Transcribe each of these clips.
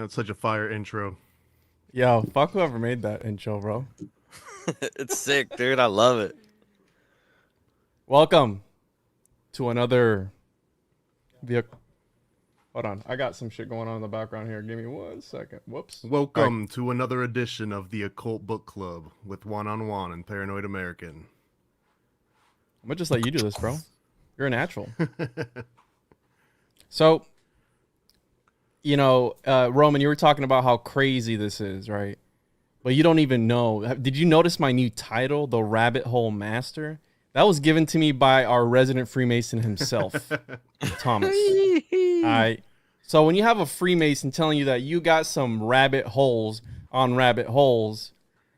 That's such a fire intro. Yo, fuck whoever made that intro, bro. It's sick, dude. I love it. Welcome to another. The hold on, I got some shit going on in the background here. Give me 1 second. Whoops. Welcome to another edition of the Occult Book Club with Juan and Paranoid American. I'm gonna just let you do this, bro. You're a natural. So, Roman, you were talking about how crazy this is, right? But you don't even know. Did you notice my new title, The Rabbit Hole Master? That was given to me by our resident Freemason himself, Thomas. So when you have a Freemason telling you that you got some rabbit holes on rabbit holes,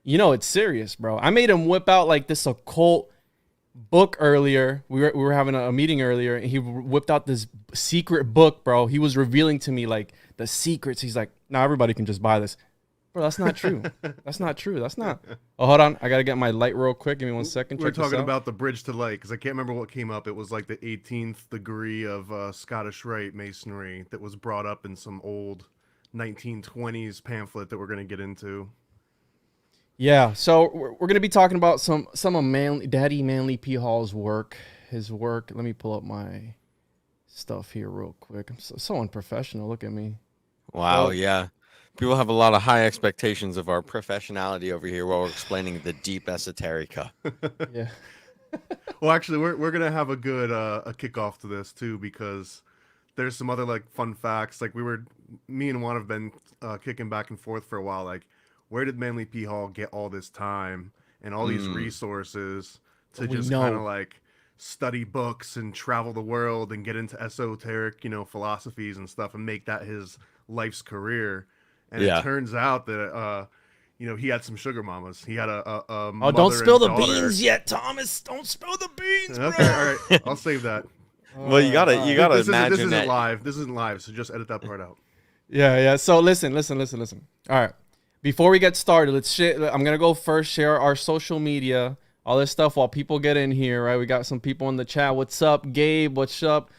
you know it's serious, bro. I made him whip out like this occult book earlier. We were having a meeting earlier, and he whipped out this secret book, bro. He was revealing to me like the secrets. He's like, "Nah, everybody can just buy this." Bro, that's not true. That's not true. That's not. Oh, hold on. I got to get my light real quick. Give me 1 second. We're talking about the bridge to light, because I can't remember what came up. It was like the 18th degree of Scottish Rite Masonry that was brought up in some old 1920s pamphlet that we're going to get into. Yeah, so we're going to be talking about some of Daddy Manly P. Hall's work, his work. Let me pull up my stuff here real quick. I'm so unprofessional. Look at me. Wow, yeah. People have a lot of high expectations of our professionality over here while we're explaining the deep esoterica. Yeah. Well, actually, we're gonna have a good a kickoff to this too, because there's some other like fun facts. Like me and Juan have been kicking back and forth for a while. Like, where did Manly P. Hall get all this time and all these resources to just kind of like study books and travel the world and get into esoteric, philosophies and stuff and make that his life's career? And it turns out that he had some sugar mamas. He had a mother don't spill the daughter. beans yet, Thomas. Don't spill the beans, bro. Okay, all right. I'll save that. Well, you gotta This imagine isn't live. This isn't live, so just edit that part out. Yeah. So listen. All right. Before we get started, I'm gonna go first. Share our social media, all this stuff while people get in here. Right. We got some people in the chat. What's up, Gabe? What's up,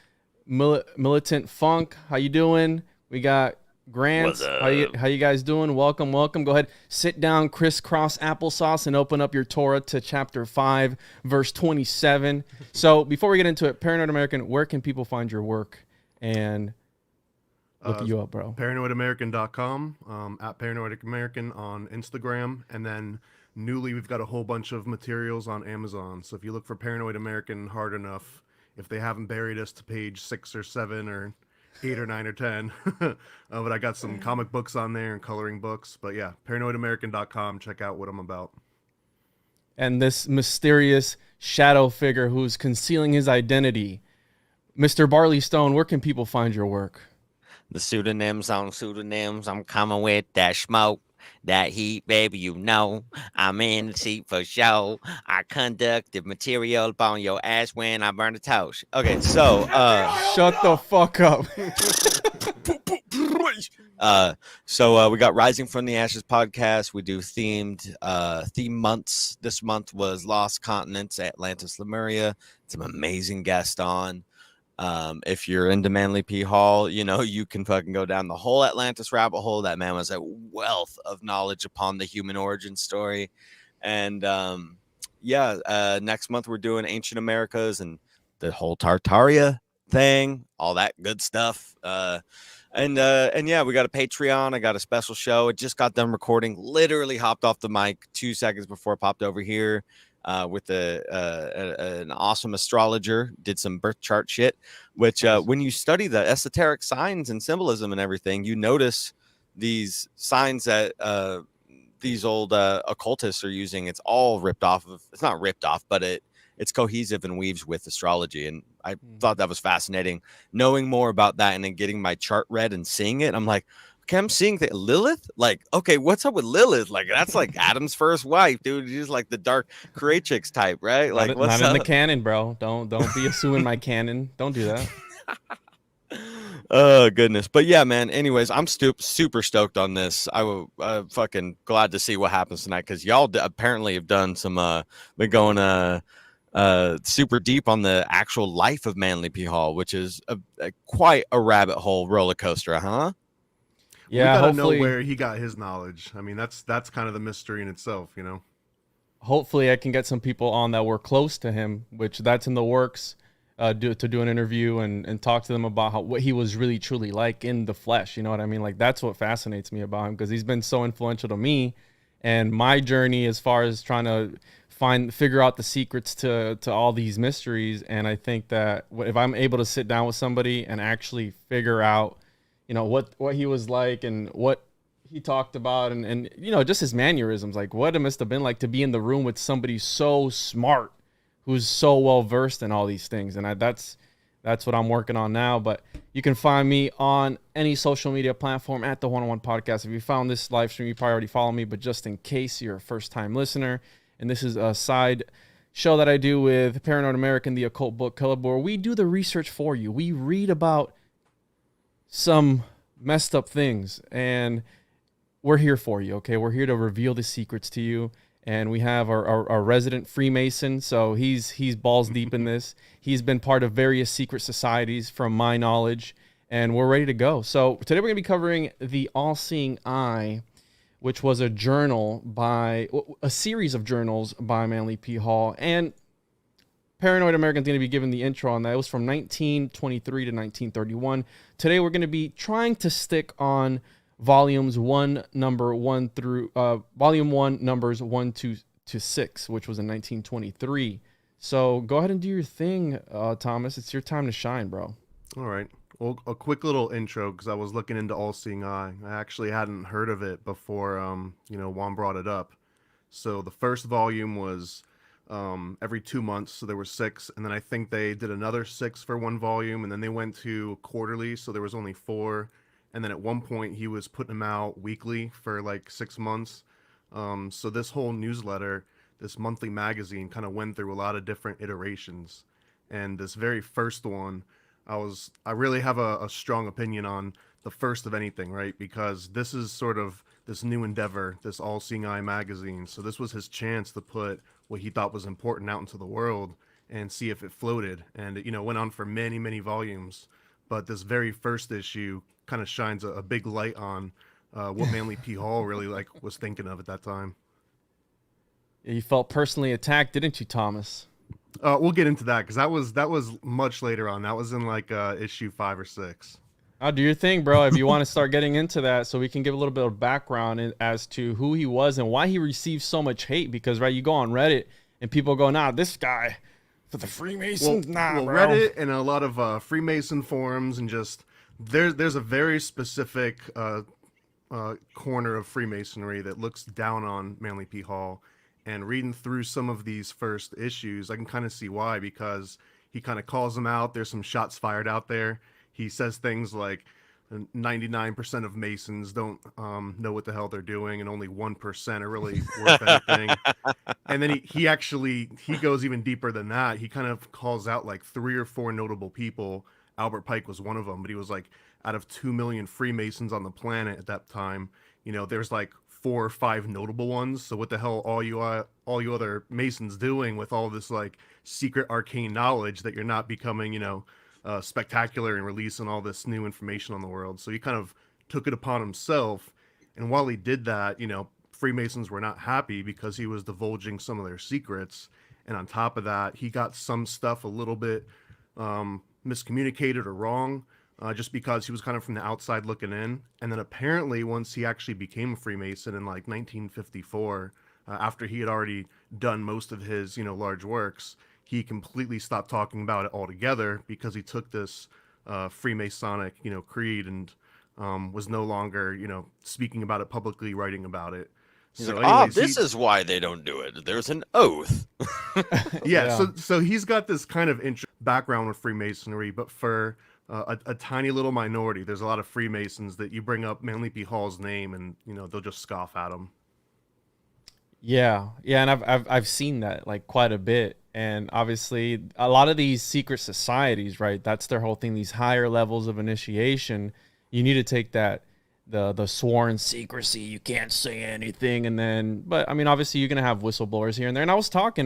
Militant Funk? How you doing? We got Grant, how you guys doing? Welcome. Go ahead, sit down, crisscross applesauce, and open up your Torah to chapter 5, verse 27. So before we get into it, Paranoid American, where can people find your work and look you up, bro? ParanoidAmerican.com, at Paranoid American on Instagram, and then newly we've got a whole bunch of materials on Amazon. So if you look for Paranoid American hard enough, if they haven't buried us to page 6 or 7 or 8 or 9 or 10, but I got some comic books on there and coloring books. But yeah, ParanoidAmerican.com. Check out what I'm about. And this mysterious shadow figure who's concealing his identity, Mr. Barley Stone, where can people find your work? The pseudonyms on pseudonyms. I'm coming with that smoke, that heat, baby. You know, I'm in the seat for show. I conduct the material upon your ass when I burn the toast. Okay, so shut the fuck up. So we got Rising from the Ashes podcast. We do themed theme months. This month was Lost Continents, Atlantis, Lemuria. Some amazing guests on. If you're into Manly P. Hall, you can fucking go down the whole Atlantis rabbit hole. That man was a wealth of knowledge upon the human origin story. And next month we're doing Ancient Americas and the whole Tartaria thing, all that good stuff. And yeah, we got a Patreon. I got a special show. It just got done recording. Literally hopped off the mic 2 seconds before it popped over here. With an awesome astrologer, did some birth chart shit, which when you study the esoteric signs and symbolism and everything, you notice these signs that these old occultists are using. It's all ripped off of, it's not ripped off, but it's cohesive and weaves with astrology. And I thought that was fascinating. Knowing more about that and then getting my chart read and seeing it, I'm like, okay, I'm seeing that Lilith. Like, okay, what's up with Lilith? Like, that's like Adam's first wife, dude. She's like the dark creatrix type, right? Like, not in the canon, bro. Don't be assuming my canon. Don't do that. Oh goodness, but yeah, man. Anyways, I'm super stoked on this. I'm fucking glad to see what happens tonight, because y'all apparently have done some been going super deep on the actual life of Manly P. Hall, which is quite a rabbit hole roller coaster, huh? Yeah, gotta know hopefully, where he got his knowledge. I mean, that's kind of the mystery in itself, hopefully I can get some people on that were close to him, which that's in the works. To do an interview and talk to them about what he was really truly like in the flesh. You know what I mean? Like that's what fascinates me about him, because he's been so influential to me and my journey as far as trying to figure out the secrets to all these mysteries. And I think that if I'm able to sit down with somebody and actually figure out, what he was like and what he talked about, and just his mannerisms, like what it must have been like to be in the room with somebody so smart who's so well versed in all these things. And that's what I'm working on now. But you can find me on any social media platform at the One-on-One Podcast. If you found this live stream, you probably already follow me, but just in case you're a first-time listener, and this is a side show that I do with Paranoid American, the Occult Book Club, where we do the research for you. We read about some messed up things, and we're here for you, okay? We're here to reveal the secrets to you. And we have our resident Freemason, so he's balls deep in this. He's been part of various secret societies from my knowledge, and we're ready to go. So today we're going to be covering the All-Seeing Eye, which was a series of journals by Manly P. Hall. And Paranoid American's going to be giving the intro on that. It was from 1923 to 1931. Today we're going to be trying to stick on volume 1, numbers 1 to 6, which was in 1923. So go ahead and do your thing, Thomas. It's your time to shine, bro. All right. Well, a quick little intro, because I was looking into All-Seeing Eye. I actually hadn't heard of it before, Juan brought it up. So the first volume was every 2 months, so there were 6, and then I think they did another 6 for one volume, and then they went to quarterly, so there was only 4. And then at one point he was putting them out weekly for like 6 months. So this whole newsletter, this monthly magazine, kind of went through a lot of different iterations. And this very first one, I really have a strong opinion on the first of anything, right? Because this is sort of this new endeavor, this All-Seeing Eye magazine. So this was his chance to put what he thought was important out into the world and see if it floated. And it, went on for many, many volumes. But this very first issue kind of shines a big light on what Manly P. Hall really was thinking of at that time. You felt personally attacked, didn't you, Thomas? We'll get into that, because that was much later on. That was in issue 5 or 6. I'll do your thing, bro. If you want to start getting into that, so we can give a little bit of background as to who he was and why he received so much hate. Because right, you go on Reddit and people go, "Nah, this guy for the Freemasons." Bro. Reddit and a lot of Freemason forums, and just there's a very specific corner of Freemasonry that looks down on Manly P. Hall. And reading through some of these first issues, I can kind of see why, because he kind of calls them out. There's some shots fired out there. He says things like 99% of Masons don't know what the hell they're doing, and only 1% are really worth anything. And then he goes even deeper than that. He kind of calls out like 3 or 4 notable people. Albert Pike was one of them, but he was like, out of 2 million Freemasons on the planet at that time, there's like 4 or 5 notable ones. So what the hell all you other Masons doing with all this like secret arcane knowledge that you're not becoming, spectacular and releasing all this new information on the world? So he kind of took it upon himself. And while he did that, Freemasons were not happy because he was divulging some of their secrets. And on top of that, he got some stuff a little bit miscommunicated or wrong, just because he was kind of from the outside looking in. And then apparently once he actually became a Freemason in like 1954, after he had already done most of his, large works, he completely stopped talking about it altogether, because he took this Freemasonic, creed, and was no longer, speaking about it publicly, writing about it. He's like, this is why they don't do it. There's an oath. Yeah. So he's got this kind of background with Freemasonry, but for a tiny little minority, there's a lot of Freemasons that you bring up Manly P. Hall's name, and they'll just scoff at him. Yeah, and I've seen that like quite a bit. And obviously a lot of these secret societies, right, that's their whole thing, these higher levels of initiation. You need to take that the sworn secrecy, you can't say anything, and then, but I mean, obviously you're gonna have whistleblowers here and there. And I was talking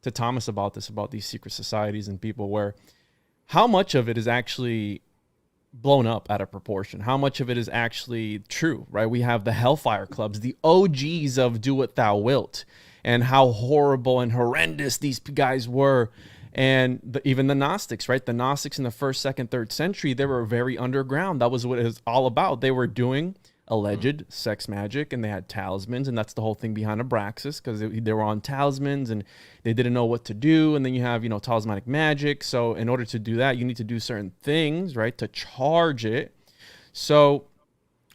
to Thomas about these secret societies and people, where how much of it is actually blown up out of proportion. How much of it is actually true, right? We have the Hellfire Clubs, the OGs of Do What Thou Wilt, and how horrible and horrendous these guys were. And even the Gnostics, right? The Gnostics in the 1st, 2nd, 3rd century, they were very underground. That was what it was all about. They were doing alleged sex magic, and they had talismans, and that's the whole thing behind Abraxas, because they were on talismans and they didn't know what to do. And then you have, talismanic magic. So in order to do that, you need to do certain things, right, to charge it. So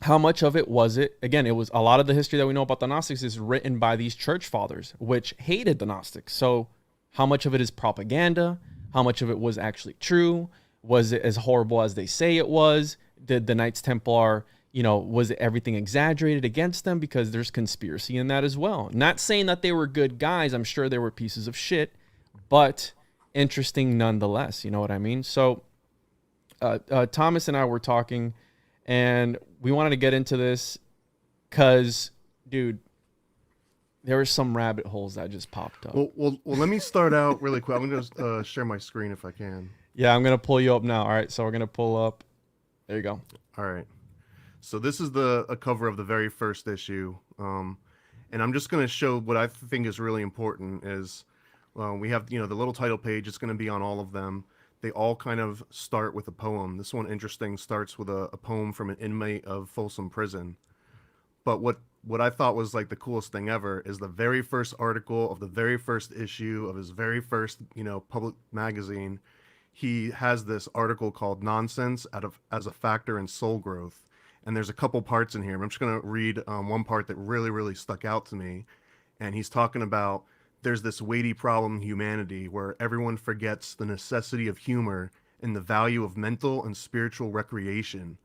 how much of it was it? Again, it was a lot of the history that we know about the Gnostics is written by these church fathers, which hated the Gnostics. So how much of it is propaganda? How much of it was actually true? Was it as horrible as they say it was? Did the Knights Templar, was everything exaggerated against them? Because there's conspiracy in that as well. Not saying that they were good guys. I'm sure they were pieces of shit, but interesting nonetheless. You know what I mean? So Thomas and I were talking, and we wanted to get into this because, dude, there were some rabbit holes that just popped up. Well, let me start out really quick. I'm going to share my screen if I can. Yeah, I'm going to pull you up now. All right, so we're going to pull up. There you go. All right. So this is a cover of the very first issue. And I'm just going to show what I think is really important is we have, the little title page. It's going to be on all of them. They all kind of start with a poem. This one, interesting, starts with a poem from an inmate of Folsom Prison. But what I thought was like the coolest thing ever is the very first article of the very first issue of his very first, public magazine. He has this article called Nonsense as a Factor in Soul Growth. And there's a couple parts in here. I'm just going to read one part that really, really stuck out to me. And he's talking about there's this weighty problem in humanity where everyone forgets the necessity of humor and the value of mental and spiritual recreation.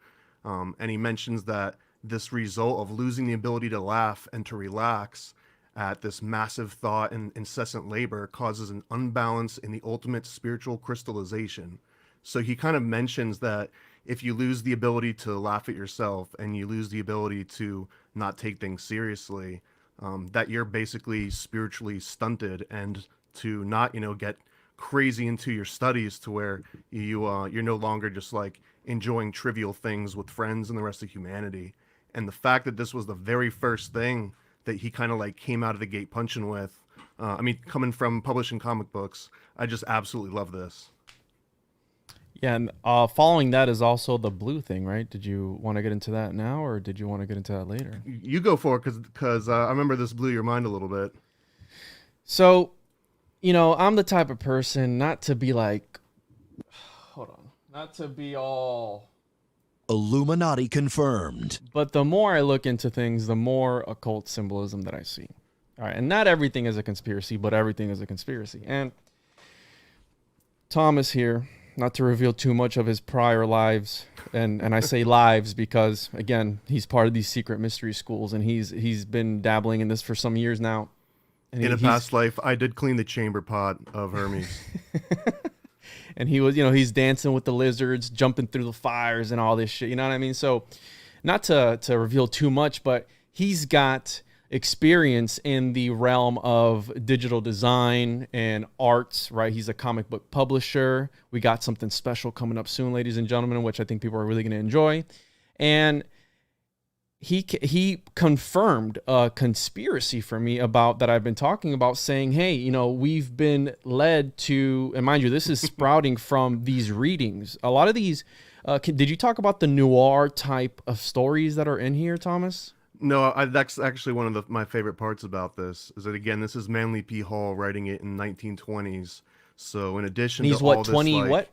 And he mentions that this result of losing the ability to laugh and to relax at this massive thought and incessant labor causes an unbalance in the ultimate spiritual crystallization. So he kind of mentions that if you lose the ability to laugh at yourself and you lose the ability to not take things seriously, that you're basically spiritually stunted, and to not, get crazy into your studies to where you're no longer just like enjoying trivial things with friends and the rest of humanity. And the fact that this was the very first thing that he kind of like came out of the gate punching with, coming from publishing comic books, I just absolutely love this. Yeah, and following that is also the blue thing, right? Did you want to get into that now, or did you want to get into that later? You go for it, because I remember this blew your mind a little bit. So, I'm the type of person not to be like, hold on, not to be all Illuminati confirmed. But the more I look into things, the more occult symbolism that I see. All right, and not everything is a conspiracy, but everything is a conspiracy. And Thomas here, not to reveal too much of his prior lives, and I say lives because, again, he's part of these secret mystery schools, and he's been dabbling in this for some years now. And in a past life, I did clean the chamber pot of Hermes. And he was, he's dancing with the lizards, jumping through the fires and all this shit. You know what I mean? So not to reveal too much, but he's got experience in the realm of digital design and arts, right? He's a comic book publisher. We got something special coming up soon, ladies and gentlemen, which I think people are really going to enjoy. And he confirmed a conspiracy for me about that I've been talking about, saying, hey, we've been led to, and mind you, this is sprouting from these readings. A lot of these, did you talk about the noir type of stories that are in here, Thomas? No, that's actually one of my favorite parts about this, is that, again, this is Manly P. Hall writing it in 1920s. So in addition to all this, 20, like, what?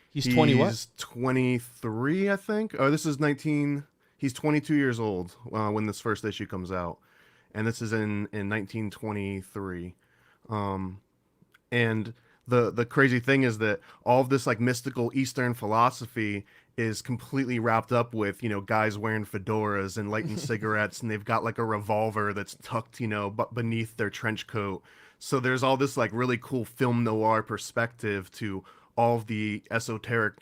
He's 20 what? He's 23, I think. Oh, this is 19... He's 22 years old when this first issue comes out, and this is in 1923. And the crazy thing is that all of this like mystical Eastern philosophy is completely wrapped up with, guys wearing fedoras and lighting cigarettes, and they've got like a revolver that's tucked, beneath their trench coat. So there's all this like really cool film noir perspective to all of the esoteric,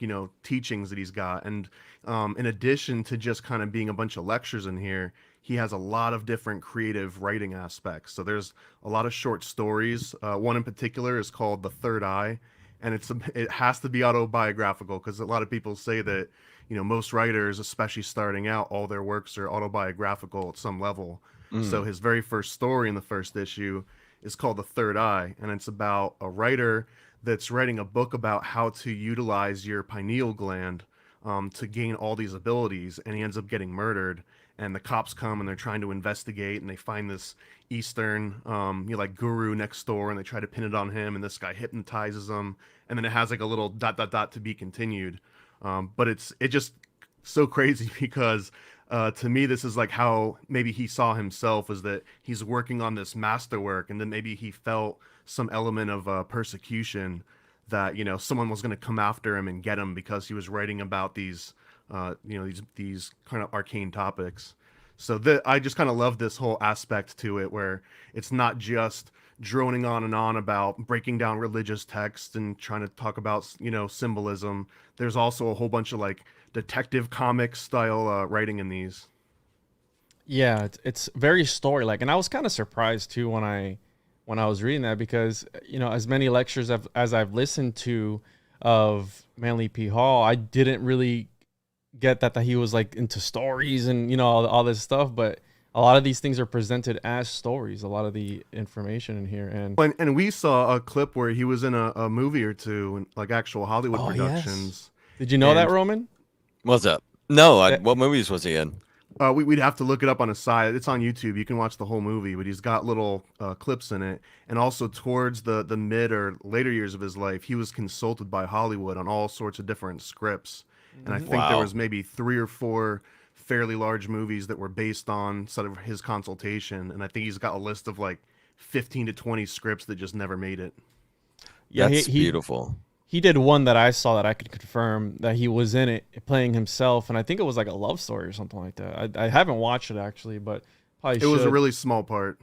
teachings that he's got. And in addition to just kind of being a bunch of lectures in here, he has a lot of different creative writing aspects. So there's a lot of short stories. One in particular is called The Third Eye, and it has to be autobiographical, because a lot of people say that, most writers, especially starting out, all their works are autobiographical at some level. So his very first story in the first issue is called The Third Eye, and it's about a writer that's writing a book about how to utilize your pineal gland to gain all these abilities, and he ends up getting murdered. And the cops come and they're trying to investigate, and they find this Eastern, like guru next door, and they try to pin it on him, and this guy hypnotizes him, and then it has like a little ... to be continued. But it just so crazy because to me this is like how maybe he saw himself, is that he's working on this masterwork, and then maybe he felt some element of persecution, that someone was going to come after him and get him because he was writing about these these kind of arcane topics. So I just kind of love this whole aspect to it, where it's not just droning on about breaking down religious texts and trying to talk about symbolism. There's also a whole bunch of like detective comic style writing in these. Yeah, it's very story like, and I was kind of surprised too when I was reading that, because as many lectures as I've listened to of Manly P. Hall, I didn't really get that he was like into stories and all this stuff, but a lot of these things are presented as stories, a lot of the information in here. And we saw a clip where he was in a movie or two, like actual Hollywood productions. Yes. Did you know that, Roman? What's up? No, what movies was he in? We'd have to look it up on his side. It's on YouTube. You can watch the whole movie, but he's got little clips in it. And also towards the mid or later years of his life, he was consulted by Hollywood on all sorts of different scripts. And I think there was maybe 3 or 4 fairly large movies that were based on sort of his consultation. And I think he's got a list of like 15 to 20 scripts that just never made it. Yeah, that's beautiful. He did one that I saw that I could confirm that he was in it playing himself, and I think it was like a love story or something like that. I haven't watched it actually, but probably should. It was a really small part.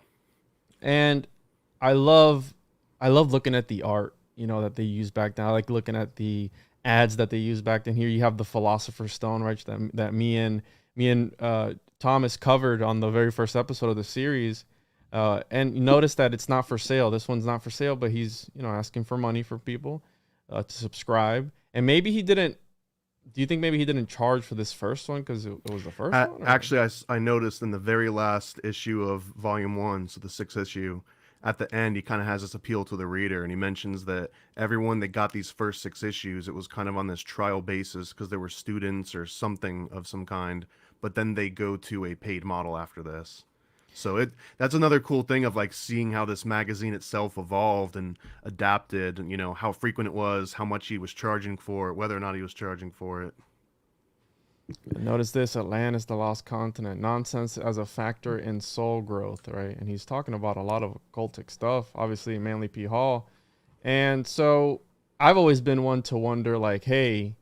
And I love looking at the art, that they used back then. I like looking at the ads that they used back then. Here you have the Philosopher's Stone, right? That me and Thomas covered on the very first episode of the series. And notice that it's not for sale. This one's not for sale, but he's asking for money for people to subscribe. And maybe he didn't. Do you think maybe he didn't charge for this first one because it was the first one? Or? Actually, I noticed in the very last issue of Volume 1, so the 6th issue, at the end, he kind of has this appeal to the reader, and he mentions that everyone that got these first 6 issues, it was kind of on this trial basis because there were students or something of some kind, but then they go to a paid model after this. So that's another cool thing of like seeing how this magazine itself evolved and adapted, and how frequent it was, how much he was charging for it, whether or not he was charging for it. Notice this: Atlantis, the lost continent, nonsense as a factor in soul growth, right? And he's talking about a lot of occultic stuff, obviously Manly P. Hall. And so I've always been one to wonder, like, hey,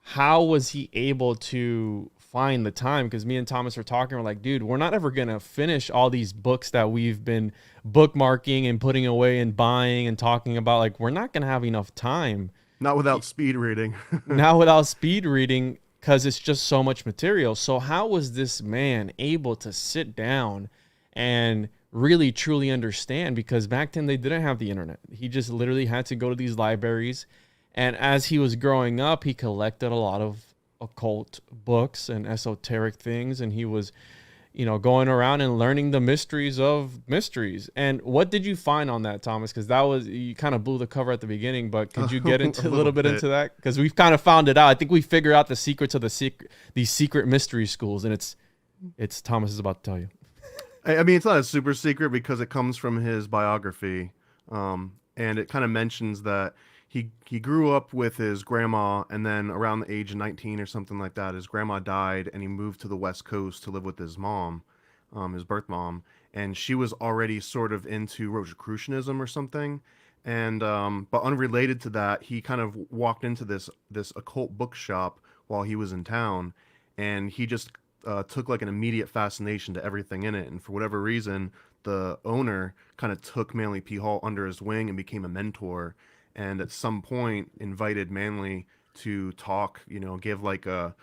how was he able to find the time? Because me and Thomas are talking, we're like, dude, we're not ever gonna finish all these books that we've been bookmarking and putting away and buying and talking about. Like, we're not gonna have enough time. Not without speed reading. Not without speed reading, because it's just so much material. So how was this man able to sit down and really truly understand? Because back then they didn't have the internet. He just literally had to go to these libraries. And as he was growing up, he collected a lot of occult books and esoteric things. And he was, going around and learning the mysteries of mysteries. And what did you find on that, Thomas? Because you kind of blew the cover at the beginning, but could you get into a little bit into that? Because we've kind of found it out. I think we figured out the secrets of these secret mystery schools, and it's Thomas is about to tell you. I mean, it's not a super secret because it comes from his biography, and it kind of mentions that he grew up with his grandma, and then around the age of 19 or something like that, his grandma died, and he moved to the West Coast to live with his mom, his birth mom, and she was already sort of into Rosicrucianism or something, and but unrelated to that, he kind of walked into this occult bookshop while he was in town, and he just took like an immediate fascination to everything in it, and for whatever reason, the owner kind of took Manly P. Hall under his wing and became a mentor. And at some point invited Manly to talk, give like a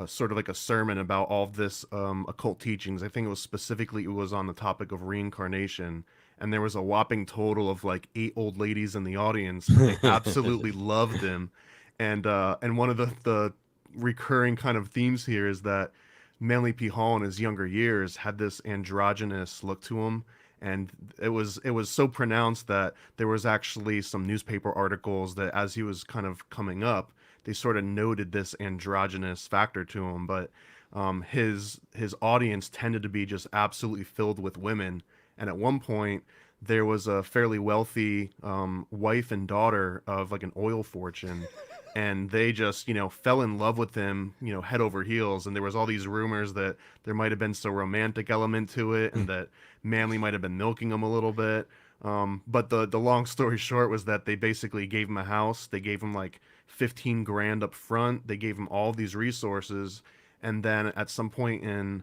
sort of like a sermon about all of this occult teachings. I think it was on the topic of reincarnation. And there was a whopping total of like 8 old ladies in the audience. They absolutely loved him. And one of the recurring kind of themes here is that Manly P. Hall in his younger years had this androgynous look to him, and it was so pronounced that there was actually some newspaper articles that as he was kind of coming up, they sort of noted this androgynous factor to him. But his audience tended to be just absolutely filled with women, and at one point there was a fairly wealthy wife and daughter of like an oil fortune, and they just fell in love with him head over heels. And there was all these rumors that there might have been some romantic element to it, and that Manly might have been milking him a little bit. But the long story short was that they basically gave him a house. They gave him like 15 grand up front. They gave him all these resources, and then at some point in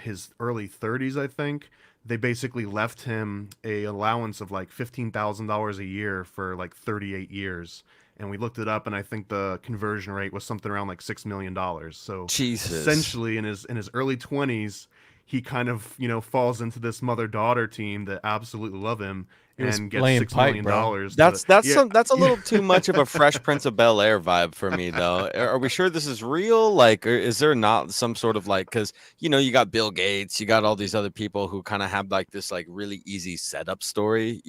his early 30s, I think, they basically left him a allowance of like $15,000 a year for like 38 years. And we looked it up, and I think the conversion rate was something around like $6 million. So Jesus. essentially in his early 20s, he kind of, falls into this mother-daughter team that absolutely love him and gets laying $6 million. pipe, That's a little too much of a Fresh Prince of Bel-Air vibe for me, though. Are we sure this is real? Like, or is there not some sort of like, because you got Bill Gates, you got all these other people who kind of have like this like really easy setup story,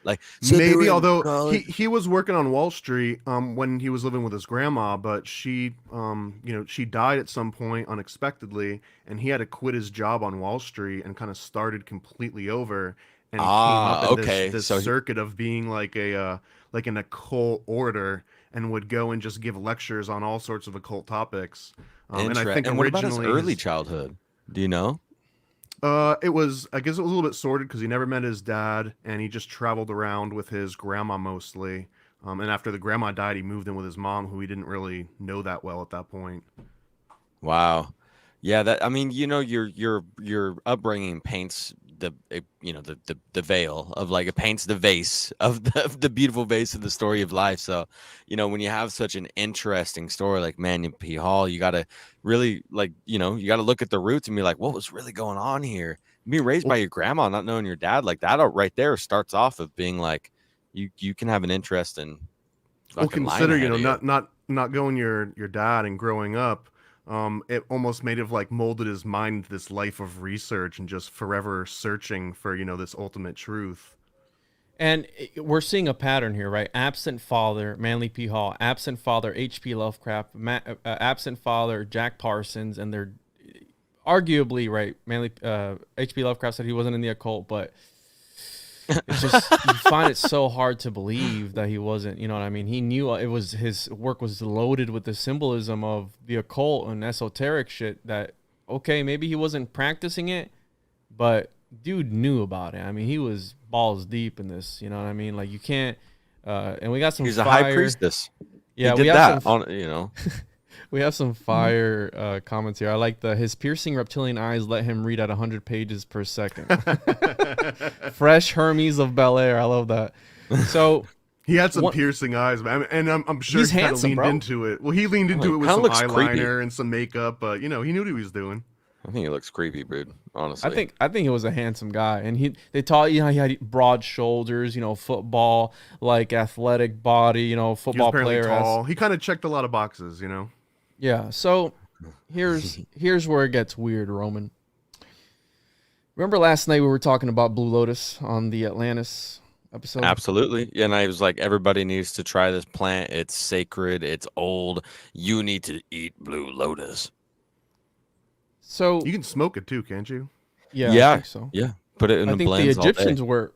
like so maybe, although he was working on Wall Street when he was living with his grandma, but she she died at some point unexpectedly, and he had to quit his job on Wall Street and kind of started completely over. And he came up in this circuit of being like an occult orator, and would go and just give lectures on all sorts of occult topics. And I think what about his originally early childhood? Do you know? I guess it was a little bit sordid because he never met his dad, and he just traveled around with his grandma mostly. And after the grandma died, he moved in with his mom, who he didn't really know that well at that point. Wow. Yeah, that I mean, your upbringing paints the veil of like it paints the vase of the beautiful vase of the story of life. So, when you have such an interesting story like Manly P. Hall, you got to really you got to look at the roots and be like, what was really going on here? Being raised by your grandma, not knowing your dad, like that right there starts off of being like you can have an interest in. Well, consider not going your dad and growing up. It almost made have like molded his mind into this life of research and just forever searching for, this ultimate truth. And we're seeing a pattern here, right? Absent father, Manly P. Hall. Absent father, H.P. Lovecraft. Absent father, Jack Parsons. And they're arguably, right, H.P. Lovecraft said he wasn't in the occult, but it's just, you find it so hard to believe that he wasn't, you know what I mean? He knew his work was loaded with the symbolism of the occult and esoteric shit that, okay, maybe he wasn't practicing it, but dude knew about it. I mean, he was balls deep in this, you know what I mean? Like you can't, and we got some He's fire. a high priestess. Yeah, he did that on. We have some fire comments here. I like his piercing reptilian eyes let him read at 100 pages per second. Fresh Hermes of Bel Air. I love that. So he had some piercing eyes, man, and I'm sure he's he kind of handsome, leaned bro. into it. Well, he leaned into it with some eyeliner and some makeup, but he knew what he was doing. I think he looks creepy, dude. Honestly, I think he was a handsome guy, and they taught he had broad shoulders, football like athletic body, football player. Tall. He kind of checked a lot of boxes, Yeah, so here's where it gets weird, Roman. Remember last night we were talking about Blue Lotus on the Atlantis episode? Absolutely. Yeah, and I was like, everybody needs to try this plant. It's sacred. It's old. You need to eat Blue Lotus. So you can smoke it too, can't you? Yeah, I think so. Yeah, put it in the blends. I think the Egyptians were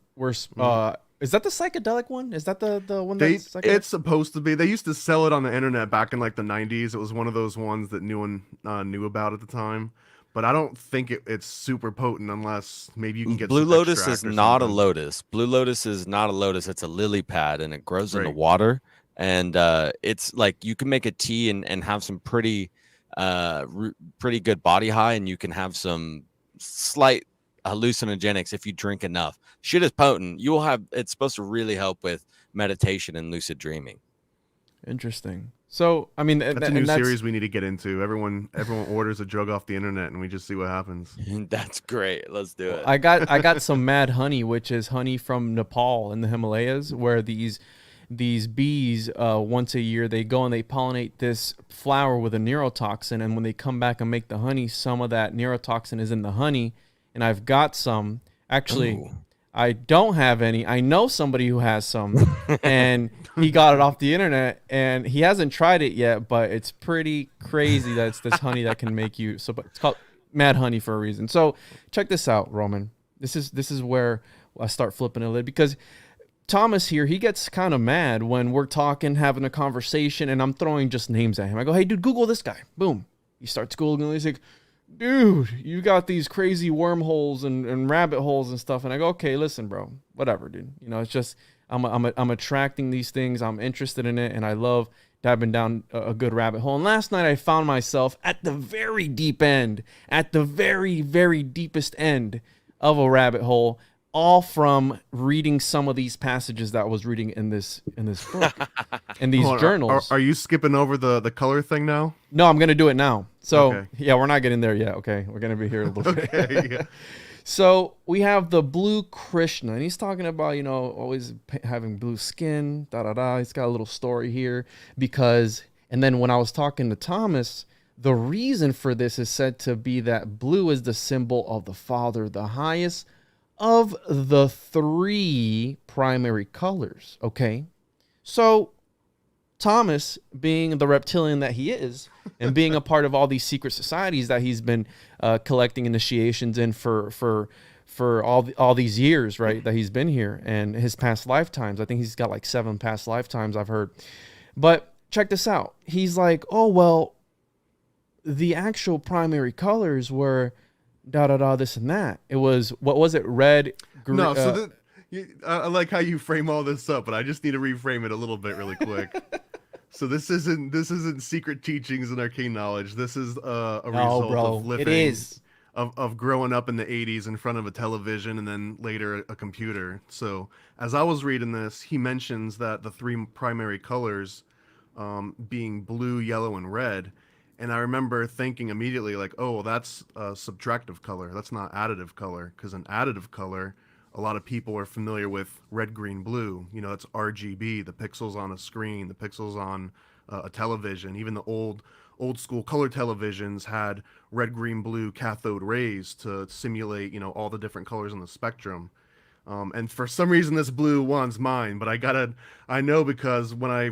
is that the psychedelic one? Is that the one that's psychedelic? It's supposed to be. They used to sell it on the internet back in like the 90s. It was one of those ones that no one knew about at the time. But I don't think it's super potent unless maybe you can get Blue some Lotus is not a something. lotus. Blue Lotus is not a lotus. It's a lily pad, and it grows in the water. And it's like you can make a tea and have some pretty good body high, and you can have some slight hallucinogenics if you drink enough. Shit is potent. It's supposed to really help with meditation and lucid dreaming. Interesting. So I mean, that's a new series we need to get into. Everyone orders a drug off the internet, and we just see what happens. That's great. Let's do it. I got some mad honey, which is honey from Nepal in the Himalayas, where these these bees once a year. They go and they pollinate this flower with a neurotoxin, and when they come back and make the honey, some of that neurotoxin is in the honey. And I've got some. Actually, Ooh. I don't have any. I know somebody who has some, and he got it off the internet, and he hasn't tried it yet, but it's pretty crazy that it's this honey that can make you. So, but it's called mad honey for a reason. So, check this out, Roman. This is where I start flipping a lid, because Thomas here, he gets kind of mad when we're talking, having a conversation, and I'm throwing just names at him. I go, hey, dude, Google this guy. Boom. He starts Googling. He's like, dude, you got these crazy wormholes and rabbit holes and stuff. And I go, okay, listen, bro, whatever, dude. You know, it's just I'm attracting these things. I'm interested in it, and I love diving down a good rabbit hole. And last night I found myself at the very deep end, at the very, very deepest end of a rabbit hole, all from reading some of these passages that I was reading in this book, in these journals. Are you skipping over the color thing now? No, I'm gonna do it now. So Okay. yeah, we're not getting there yet. Okay, we're gonna be here a little bit. Okay, yeah. So we have the blue Krishna, and he's talking about, you know, always having blue skin. Da da da. He's got a little story here because, and then when I was talking to Thomas, the reason for this is said to be that blue is the symbol of the Father, the highest of the three primary colors. Okay, so Thomas, being the reptilian that he is, and being a part of all these secret societies that he's been collecting initiations in for all these years, right, that he's been here, and his past lifetimes. I think he's got like 7 past lifetimes, I've heard. But check this out. He's like, oh, well, the actual primary colors were da-da-da, this and that. It was, what was it, red, green? No, so I like how you frame all this up, but I just need to reframe it a little bit really quick. So this isn't secret teachings and arcane knowledge. This is a result of living. It is. Of growing up in the 80s in front of a television and then later a computer. So as I was reading this, he mentions that the 3 primary colors being blue, yellow, and red. And I remember thinking immediately like, oh, well, that's a subtractive color. That's not additive color, because an additive color, a lot of people are familiar with red, green, blue. You know, it's RGB, the pixels on a screen, the pixels on a television. Even the old school color televisions had red, green, blue cathode rays to simulate, you know, all the different colors on the spectrum. And for some reason this blue one's mine, but I know because when I,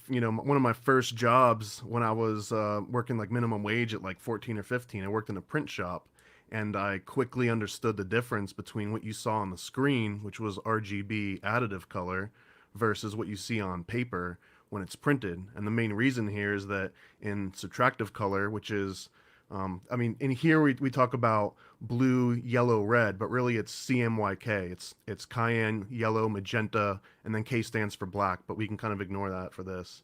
you know, one of my first jobs when I was working like minimum wage at like 14 or 15, I worked in a print shop, and I quickly understood the difference between what you saw on the screen, which was RGB additive color, versus what you see on paper when it's printed. And the main reason here is that in subtractive color, which is, I mean, in here we talk about blue, yellow, red, but really it's CMYK. It's cayenne, yellow, magenta, and then K stands for black, but we can kind of ignore that for this.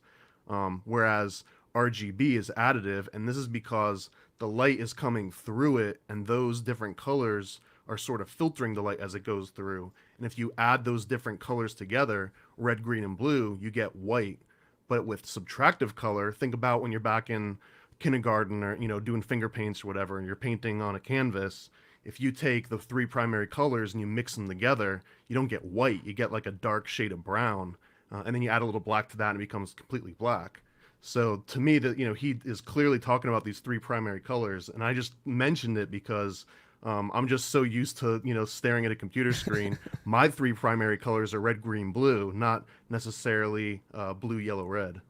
Whereas RGB is additive, and this is because the light is coming through it, and those different colors are sort of filtering the light as it goes through. And if you add those different colors together, red, green, and blue, you get white. But with subtractive color, think about when you're back in kindergarten or, you know, doing finger paints or whatever, and you're painting on a canvas. If you take the 3 primary colors and you mix them together, you don't get white. You get like a dark shade of brown, and then you add a little black to that and it becomes completely black. So to me, that, you know, he is clearly talking about these 3 primary colors, and I just mentioned it because I'm just so used to, you know, staring at a computer screen. My 3 primary colors are red, green, blue, not necessarily blue, yellow, red.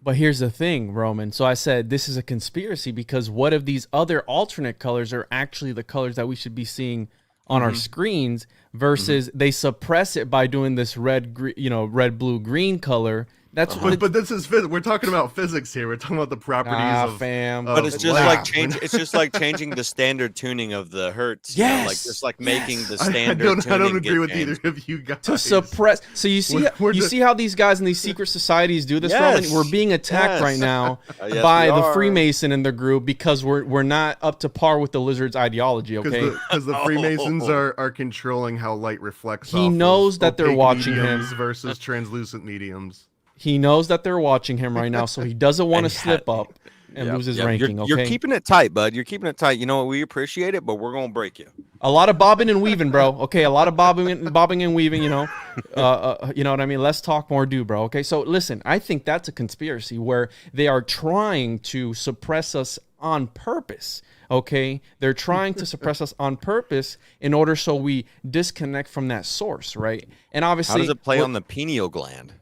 But here's the thing, Roman. So I said this is a conspiracy because what if these other alternate colors are actually the colors that we should be seeing on our screens versus they suppress it by doing this red, red, blue, green color. That's but this is we're talking about physics here. We're talking about the properties of fam. But it's just light. it's just like changing the standard tuning of the hertz. Yes. You know, like just like making the standard I don't tuning agree with changed. either of you guys. To suppress. So you see, see how these guys in these secret societies do this, Yes. Roman? We're being attacked Yes. right now Yes, by we the are. Freemason in their group because we're not up to par with the lizard's ideology. Okay. Because the Freemasons are controlling how light reflects. He off knows of that they're opaque watching mediums him. versus translucent mediums. He knows that they're watching him right now, so he doesn't want to And slip up. and lose his ranking. You're Okay, keeping it tight, bud. You're keeping it tight. You know what? We appreciate it, but we're gonna break you. a lot of bobbing and weaving, bro. Okay, a lot of bobbing and weaving. You know what I mean. Less talk, more do, bro. Okay, so listen, I think that's a conspiracy where they are trying to suppress us on purpose. Okay, they're trying to suppress us on purpose in order so we disconnect from that source, right? And obviously, How does it play on the pineal gland?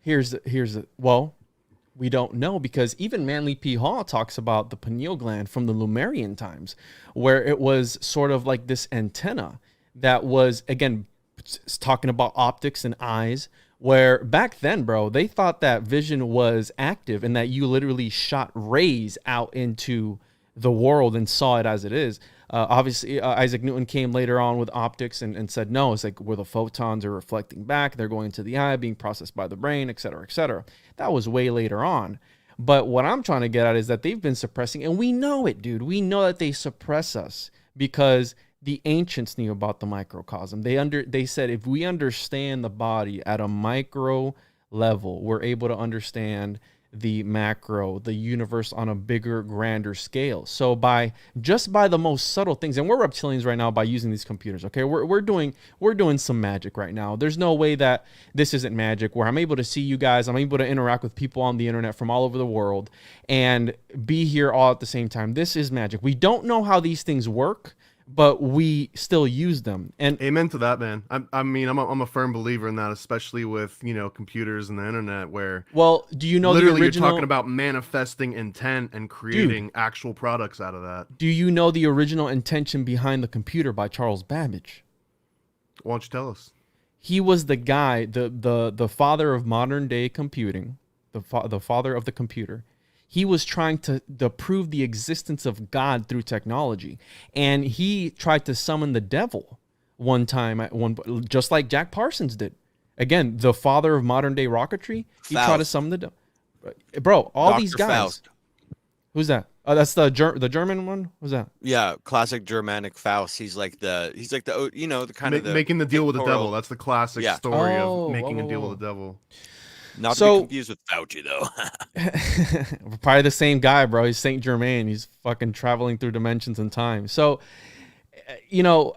here's the well, we don't know, because even Manly P. Hall talks about the pineal gland from the Lemurian times, where it was sort of like this antenna that was, again, talking about optics and eyes, where back then, bro, they thought that vision was active and that you literally shot rays out into the world and saw it as it is. Obviously, Isaac Newton came later on with optics and said, no, it's like where the photons are reflecting back, they're going to the eye, being processed by the brain, et cetera, et cetera. That was way later on. But what I'm trying to get at is that they've been suppressing, and we know it, dude. We know that they suppress us because the ancients knew about the microcosm. They said if we understand the body at a micro level, we're able to understand the macro, the universe on a bigger, grander scale. So by the most subtle things, and we're reptilians right now by using these computers. Okay, we're doing some magic right now. There's no way that this isn't magic, where I'm able to see you guys, I'm able to interact with people on the internet from all over the world and be here all at the same time. This is magic. We don't know how these things work, but we still use them. And amen to that, man. I'm a firm believer in that, especially with computers and the internet, where well, do you know literally the original? you're talking about manifesting intent and creating actual products out of that. Do you know the original intention behind the computer by Charles Babbage? Why don't you tell us? He was the guy, the father of modern day computing, the father of the computer. He was trying to prove the existence of God through technology. And he tried to summon the devil one time, just like Jack Parsons did. Again, the father of modern day rocketry. He tried to summon the devil. Bro, all Dr. these guys. Faust. Who's that? Oh, that's the German one? Who's that? Yeah, classic Germanic Faust. He's like the the kind of making the deal with the pictorial- devil. That's the classic Yeah. story Oh, of making whoa, a deal whoa. with the devil. Not to So- be confused with Fauci though. We're probably the same guy, bro. He's Saint Germain. He's fucking traveling through dimensions and time. So,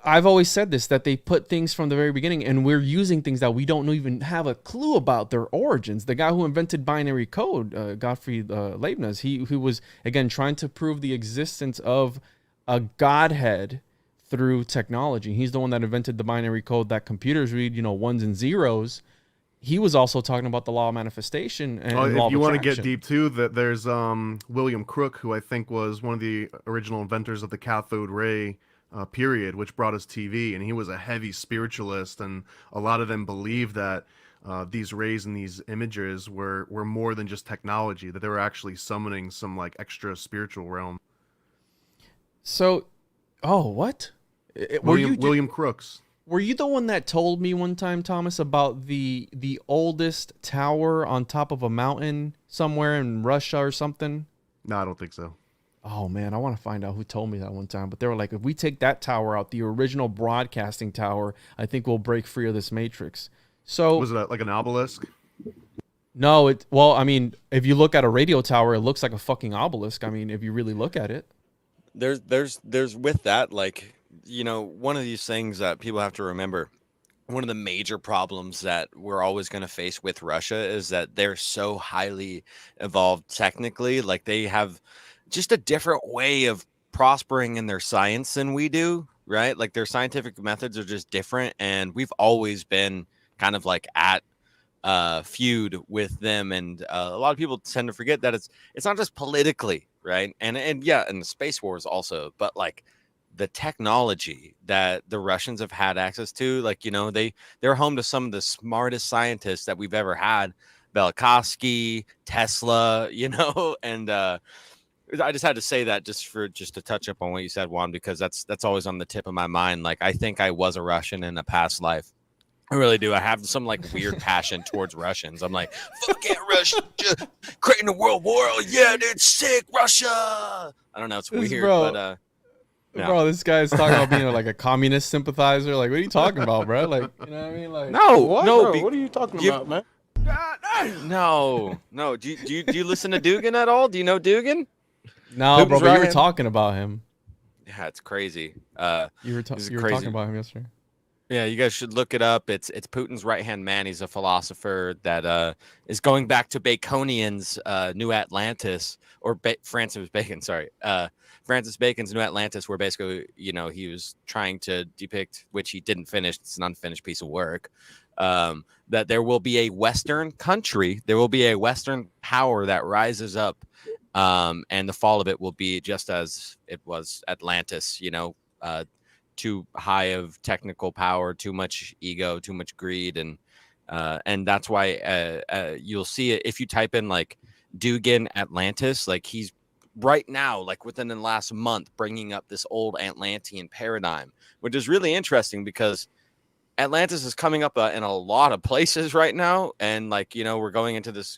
I've always said this, that they put things from the very beginning, and we're using things that we don't even have a clue about their origins. The guy who invented binary code, Gottfried Leibniz, he was, again, trying to prove the existence of a godhead through technology. He's the one that invented the binary code that computers read, ones and zeros. He was also talking about the law of manifestation and law If you of want to attraction. get deep too, that there's William Crook, who I think was one of the original inventors of the cathode ray period, which brought us TV, and he was a heavy spiritualist, and a lot of them believed that these rays and these images were more than just technology, that they were actually summoning some like extra spiritual realm. So, what? William Crooks. Were you the one that told me one time, Thomas, about the oldest tower on top of a mountain somewhere in Russia or something? No, I don't think so. Oh man, I want to find out who told me that one time. But they were like, if we take that tower out, the original broadcasting tower, I think we'll break free of this matrix. So Was it like an obelisk? no, if you look at a radio tower, it looks like a fucking obelisk. I mean, if you really look at it. There's with that, like, one of these things that people have to remember. One of the major problems that we're always going to face with Russia is that they're so highly evolved technically. Like, they have just a different way of prospering in their science than we do, right? Like, their scientific methods are just different, and we've always been kind of like at feud with them. And a lot of people tend to forget that it's not just politically, right? And yeah, and the space wars also, but like the technology that the Russians have had access to, like, they're home to some of the smartest scientists that we've ever had. Velikovsky, Tesla, and I just had to say that just to touch up on what you said, Juan, because that's always on the tip of my mind. Like, I think I was a Russian in a past life. I really do. I have some like weird passion towards Russians. I'm like, fuck yeah, Russia, creating a world war. Oh, yeah, dude, sick, Russia. I don't know. It's weird, but yeah. Bro, this guy's talking about being like a communist sympathizer. Like, what are you talking about, bro? Like, you know what I mean? Like, no, What, no. bro? What are you talking about, man? No. Do you listen to Dugan at all? Do you know Dugan? No, bro, Putin's but you were right-hand- talking about him. Yeah, it's crazy. You were This is talking crazy. about him yesterday. Yeah, you guys should look it up. It's Putin's right hand man. He's a philosopher that is going back to Baconian's New Atlantis, or Francis Bacon. Sorry, Francis Bacon's New Atlantis, where basically he was trying to depict, which he didn't finish. It's an unfinished piece of work. That there will be a Western country, there will be a Western power that rises up, and the fall of it will be just as it was Atlantis. Too high of technical power, too much ego, too much greed, and that's why you'll see it if you type in like Dugan Atlantis. Like he's right now, like within the last month, bringing up this old Atlantean paradigm, which is really interesting because Atlantis is coming up in a lot of places right now, and we're going into this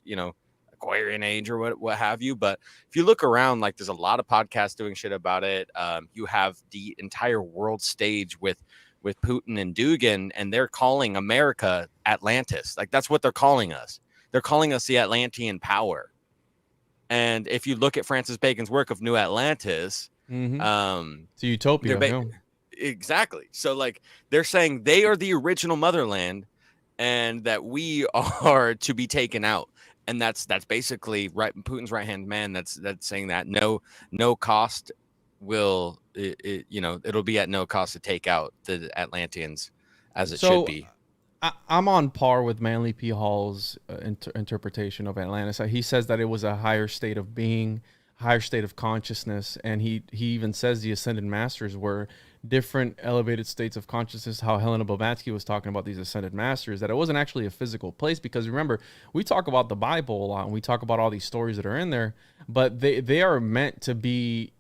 Aquarian age or what have you. But if you look around, like there's a lot of podcasts doing shit about it. You have the entire world stage with Putin and Dugan, and they're calling America Atlantis. Like that's what they're calling us. They're calling us the Atlantean power. And if you look at Francis Bacon's work of New Atlantis, It's a utopia. exactly. So like they're saying they are the original motherland, and that we are to be taken out. And that's basically right. Putin's right hand man. That's saying that no cost will it'll be at no cost to take out the Atlanteans as it should be. I'm on par with Manly P. Hall's interpretation of Atlantis. He says that it was a higher state of being, higher state of consciousness, and he even says the Ascended Masters were different elevated states of consciousness. How Helena Blavatsky was talking about these Ascended Masters, that it wasn't actually a physical place, because remember, we talk about the Bible a lot and we talk about all these stories that are in there, but they are meant to be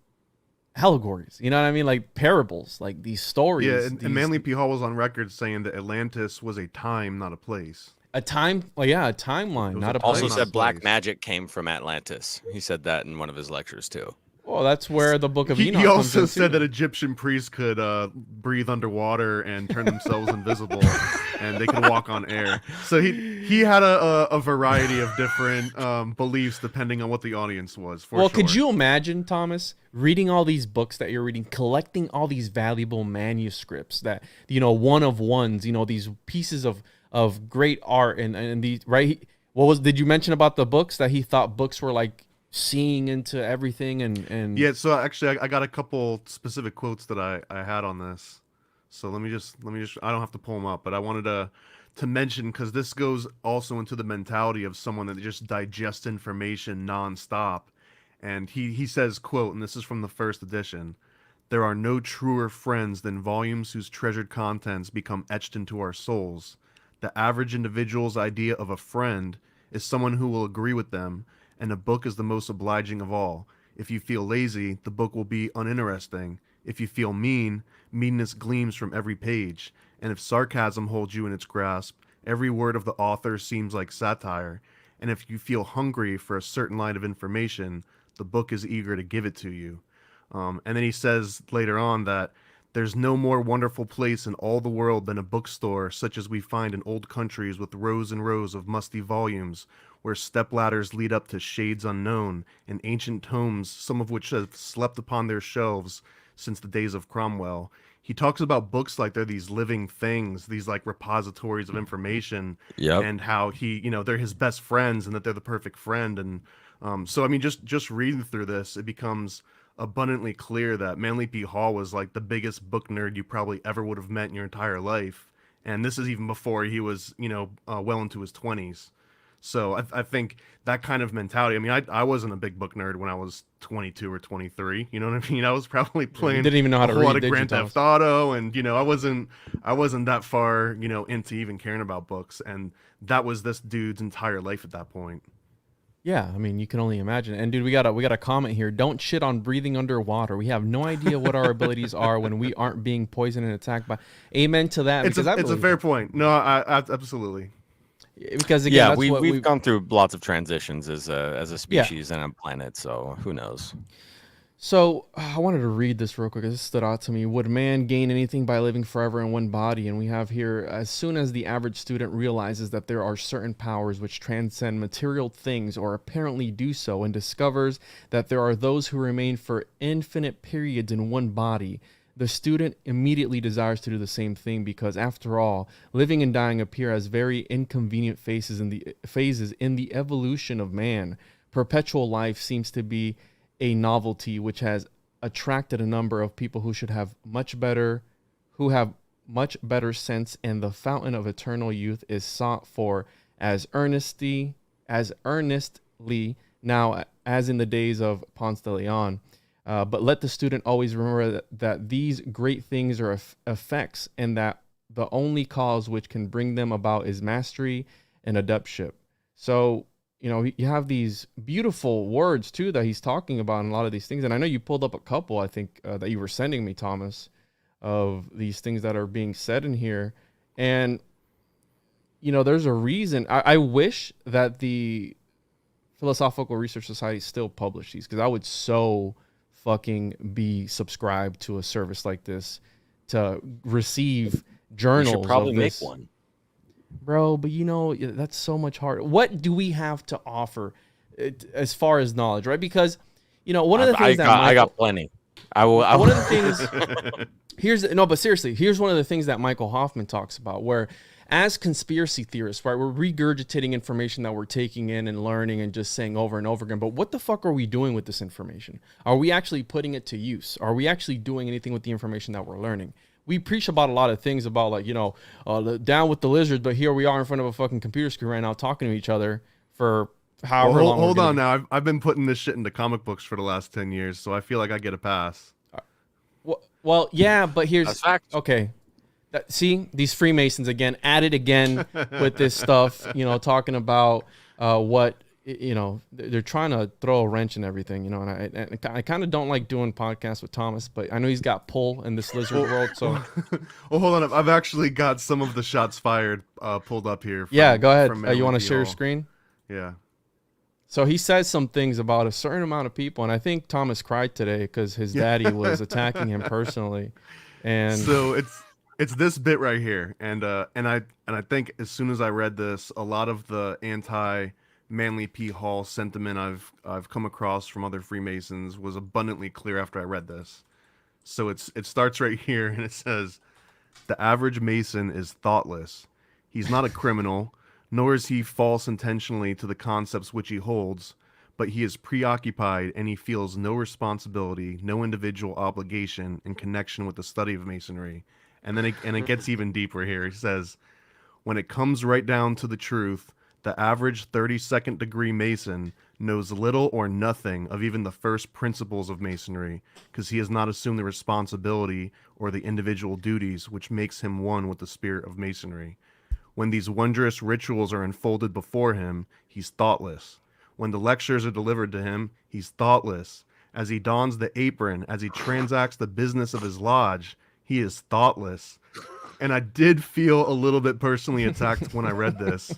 allegories, you know what I mean, like parables, like these stories. Yeah, and Manly P. Hall was on record saying that Atlantis was a time, not a place. A timeline, not a place. Also said black place. magic came from Atlantis. He said that in one of his lectures too. Well, that's where the Book of Enoch He comes also in, said too. that Egyptian priests could breathe underwater and turn themselves invisible, and they could walk on air. So he had a variety of different beliefs depending on what the audience was. Could you imagine, Thomas, reading all these books that you're reading, collecting all these valuable manuscripts that, one of ones, these pieces of great art and these, right? Did you mention about the books that he thought books were like seeing into everything and Yeah, so actually I got a couple specific quotes that I had on this. So let me just I don't have to pull them up, but I wanted to mention, because this goes also into the mentality of someone that just digests information nonstop. And he says, quote, and this is from the first edition: "There are no truer friends than volumes whose treasured contents become etched into our souls. The average individual's idea of a friend is someone who will agree with them, and a book is the most obliging of all. If you feel lazy, the book will be uninteresting. If you feel mean, meanness gleams from every page. And if sarcasm holds you in its grasp, every word of the author seems like satire. And if you feel hungry for a certain line of information, the book is eager to give it to you." And then he says later on that there's no more wonderful place in all the world than a bookstore such as we find in old countries, with rows and rows of musty volumes, where stepladders lead up to shades unknown, and ancient tomes, some of which have slept upon their shelves since the days of Cromwell. He talks about books like they're these living things, these like repositories of information, and how they're his best friends, and that they're the perfect friend. And so I mean, just reading through this, it becomes abundantly clear that Manly P. Hall was like the biggest book nerd you probably ever would have met in your entire life. And this is even before he was, well into his 20s. So I think that kind of mentality, I mean, I wasn't a big book nerd when I was 22 or 23. You know what I mean? I was probably playing didn't even know how to a whole lot read, of did you, Grand Theft Thomas? Auto, and, I wasn't that far, into even caring about books. And that was this dude's entire life at that point. Yeah, I mean, you can only imagine. And dude, we got a comment here. Don't shit on breathing underwater. We have no idea what our abilities are when we aren't being poisoned and attacked by. Amen to that. It's a fair point. No, I absolutely. Because again, we've gone through lots of transitions as a species and a planet. So who knows? So I wanted to read this real quick. This stood out to me. Would man gain anything by living forever in one body? And we have here, as soon as the average student realizes that there are certain powers which transcend material things or apparently do so, and discovers that there are those who remain for infinite periods in one body, the student immediately desires to do the same thing because, after all, living and dying appear as very inconvenient phases in the evolution of man. Perpetual life seems to be a novelty which has attracted a number of people who have much better sense, and the fountain of eternal youth is sought for as earnestly now as in the days of Ponce de Leon. But let the student always remember that these great things are effects, and that the only cause which can bring them about is mastery and adeptship. So, you have these beautiful words too that he's talking about in a lot of these things. And I know you pulled up a couple, I think, that you were sending me, Thomas, of these things that are being said in here. And, there's a reason. I wish that the Philosophical Research Society still published these, because I would so fucking be subscribed to a service like this to receive journals. You should probably of this. make one. Bro, but that's so much harder. What do we have to offer as far as knowledge, right? Because, one of the things I got plenty. One of the things but seriously, here's one of the things that Michael Hoffman talks about, where as conspiracy theorists, right, we're regurgitating information that we're taking in and learning and just saying over and over again. But what the fuck are we doing with this information? Are we actually putting it to use? Are we actually doing anything with the information that we're learning? We preach about a lot of things about, like, down with the lizards, but here we are in front of a fucking computer screen right now talking to each other for however long. Hold on now. I've been putting this shit into comic books for the last 10 years, so I feel like I get a pass. Well, yeah, but here's... That's fact. Okay. See, these Freemasons again, at it again with this stuff, talking about what... they're trying to throw a wrench in everything, and I kind of don't like doing podcasts with Thomas, but I know he's got pull in this lizard world, so... Well, hold on. I've actually got some of the shots fired pulled up here. Yeah, go ahead. You want to share your screen? Yeah. So he says some things about a certain amount of people, and I think Thomas cried today because his daddy was attacking him personally. And so it's this bit right here, and I think as soon as I read this, a lot of the Manly P. Hall sentiment I've come across from other Freemasons was abundantly clear after I read this. So it starts right here, and it says, "The average Mason is thoughtless. He's not a criminal, nor is he false intentionally to the concepts which he holds, but he is preoccupied and he feels no responsibility, no individual obligation in connection with the study of Masonry." And then it gets even deeper here. He says, "When it comes right down to the truth, the average 32nd degree Mason knows little or nothing of even the first principles of Masonry, because he has not assumed the responsibility or the individual duties which makes him one with the spirit of Masonry. When these wondrous rituals are unfolded before him, he's thoughtless. When the lectures are delivered to him, he's thoughtless. As he dons the apron, as he transacts the business of his lodge, he is thoughtless." And I did feel a little bit personally attacked when I read this,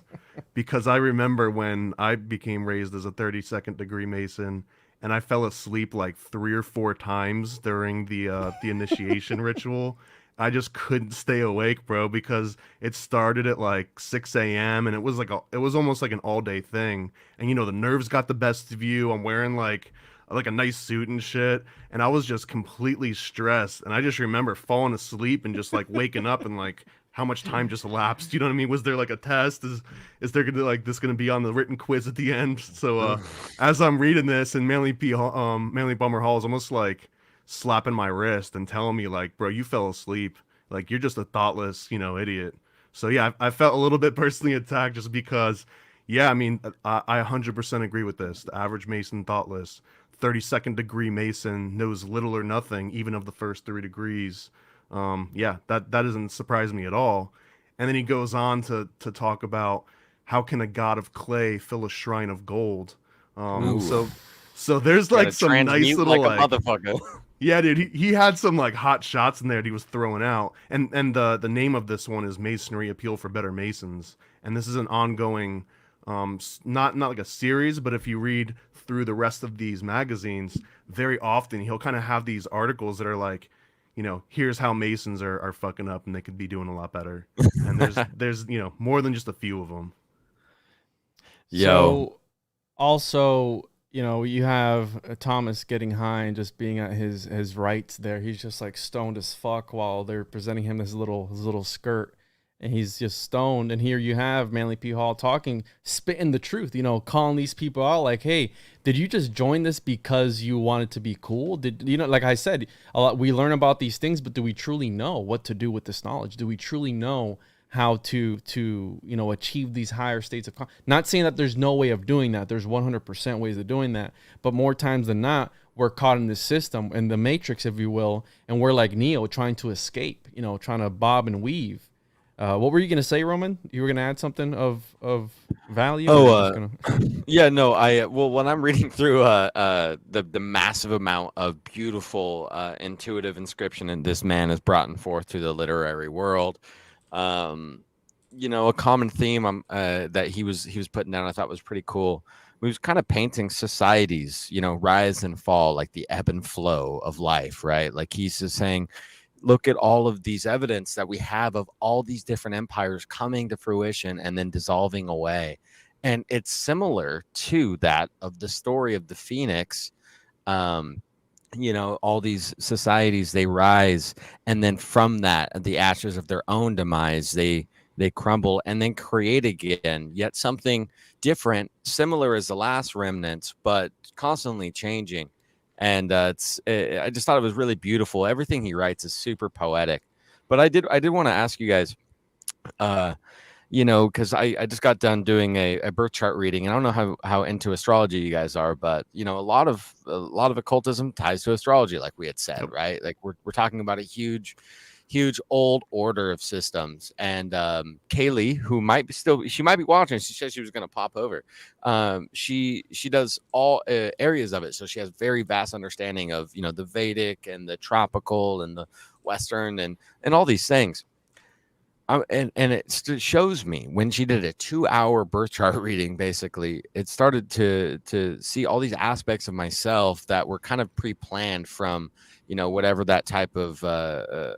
because I remember when I became raised as a 32nd degree Mason, and I fell asleep like 3 or 4 times during the initiation ritual. I just couldn't stay awake, bro, because it started at like 6 a.m. and it was almost like an all day thing. And the nerves got the best of you. I'm wearing like a nice suit and shit, and I was just completely stressed. And I just remember falling asleep and just like waking up and like how much time just elapsed. You know what I mean? Was there like a test? Is there gonna be on the written quiz at the end? So as I'm reading this, and Manly Bummer Hall is almost like slapping my wrist and telling me like, "Bro, you fell asleep. Like, you're just a thoughtless, idiot." So yeah, I felt a little bit personally attacked just because, yeah, I mean, I 100% agree with this. The average Mason thoughtless. 32nd degree Mason knows little or nothing, even of the first 3 degrees. Yeah, that doesn't surprise me at all. And then he goes on to talk about how can a god of clay fill a shrine of gold. So there's like some nice little like a motherfucker. Yeah, dude, he had some like hot shots in there that he was throwing out. And the name of this one is Masonry Appeal for Better Masons. And this is an ongoing not like a series, but if you read through the rest of these magazines, very often he'll kind of have these articles that are like, here's how Masons are fucking up and they could be doing a lot better. And there's more than just a few of them. Yo. So also, you have Thomas getting high and just being at his rights there. He's just like stoned as fuck while they're presenting him his little skirt, and he's just stoned. And here you have Manly P. Hall talking, spitting the truth, calling these people out like, hey, did you just join this because you wanted to be cool? Did like I said, we learn about these things, but do we truly know what to do with this knowledge? Do we truly know how to achieve these higher states of not saying that there's no way of doing that. There's 100% ways of doing that, but more times than not, we're caught in this system, in the matrix, if you will, and we're like Neo trying to escape, trying to bob and weave. What were you gonna say, Roman? You were gonna add something of value? Yeah, no, when I'm reading through the massive amount of beautiful intuitive inscription this man has brought forth to the literary world, a common theme that he was putting down I thought was pretty cool. He was kind of painting societies, rise and fall, like the ebb and flow of life, right? Like he's just saying, look at all of these evidence that we have of all these different empires coming to fruition and then dissolving away. And it's similar to that of the story of the Phoenix. All these societies, they rise, and then from that, the ashes of their own demise, they crumble and then create again, yet something different, similar as the last remnants, but constantly changing. And I just thought it was really beautiful. Everything he writes is super poetic. But I did want to ask you guys, because I just got done doing a birth chart reading, and I don't know how into astrology you guys are, but a lot of occultism ties to astrology, like we had said, right? Like we're talking about a huge old order of systems. And Kaylee, who she might be watching, she said she was going to pop over. She does all areas of it, so she has very vast understanding of the Vedic and the tropical and the Western and all these things. And it shows me when she did a 2-hour birth chart reading, basically, it started to see all these aspects of myself that were kind of pre-planned from, whatever that type of, whatever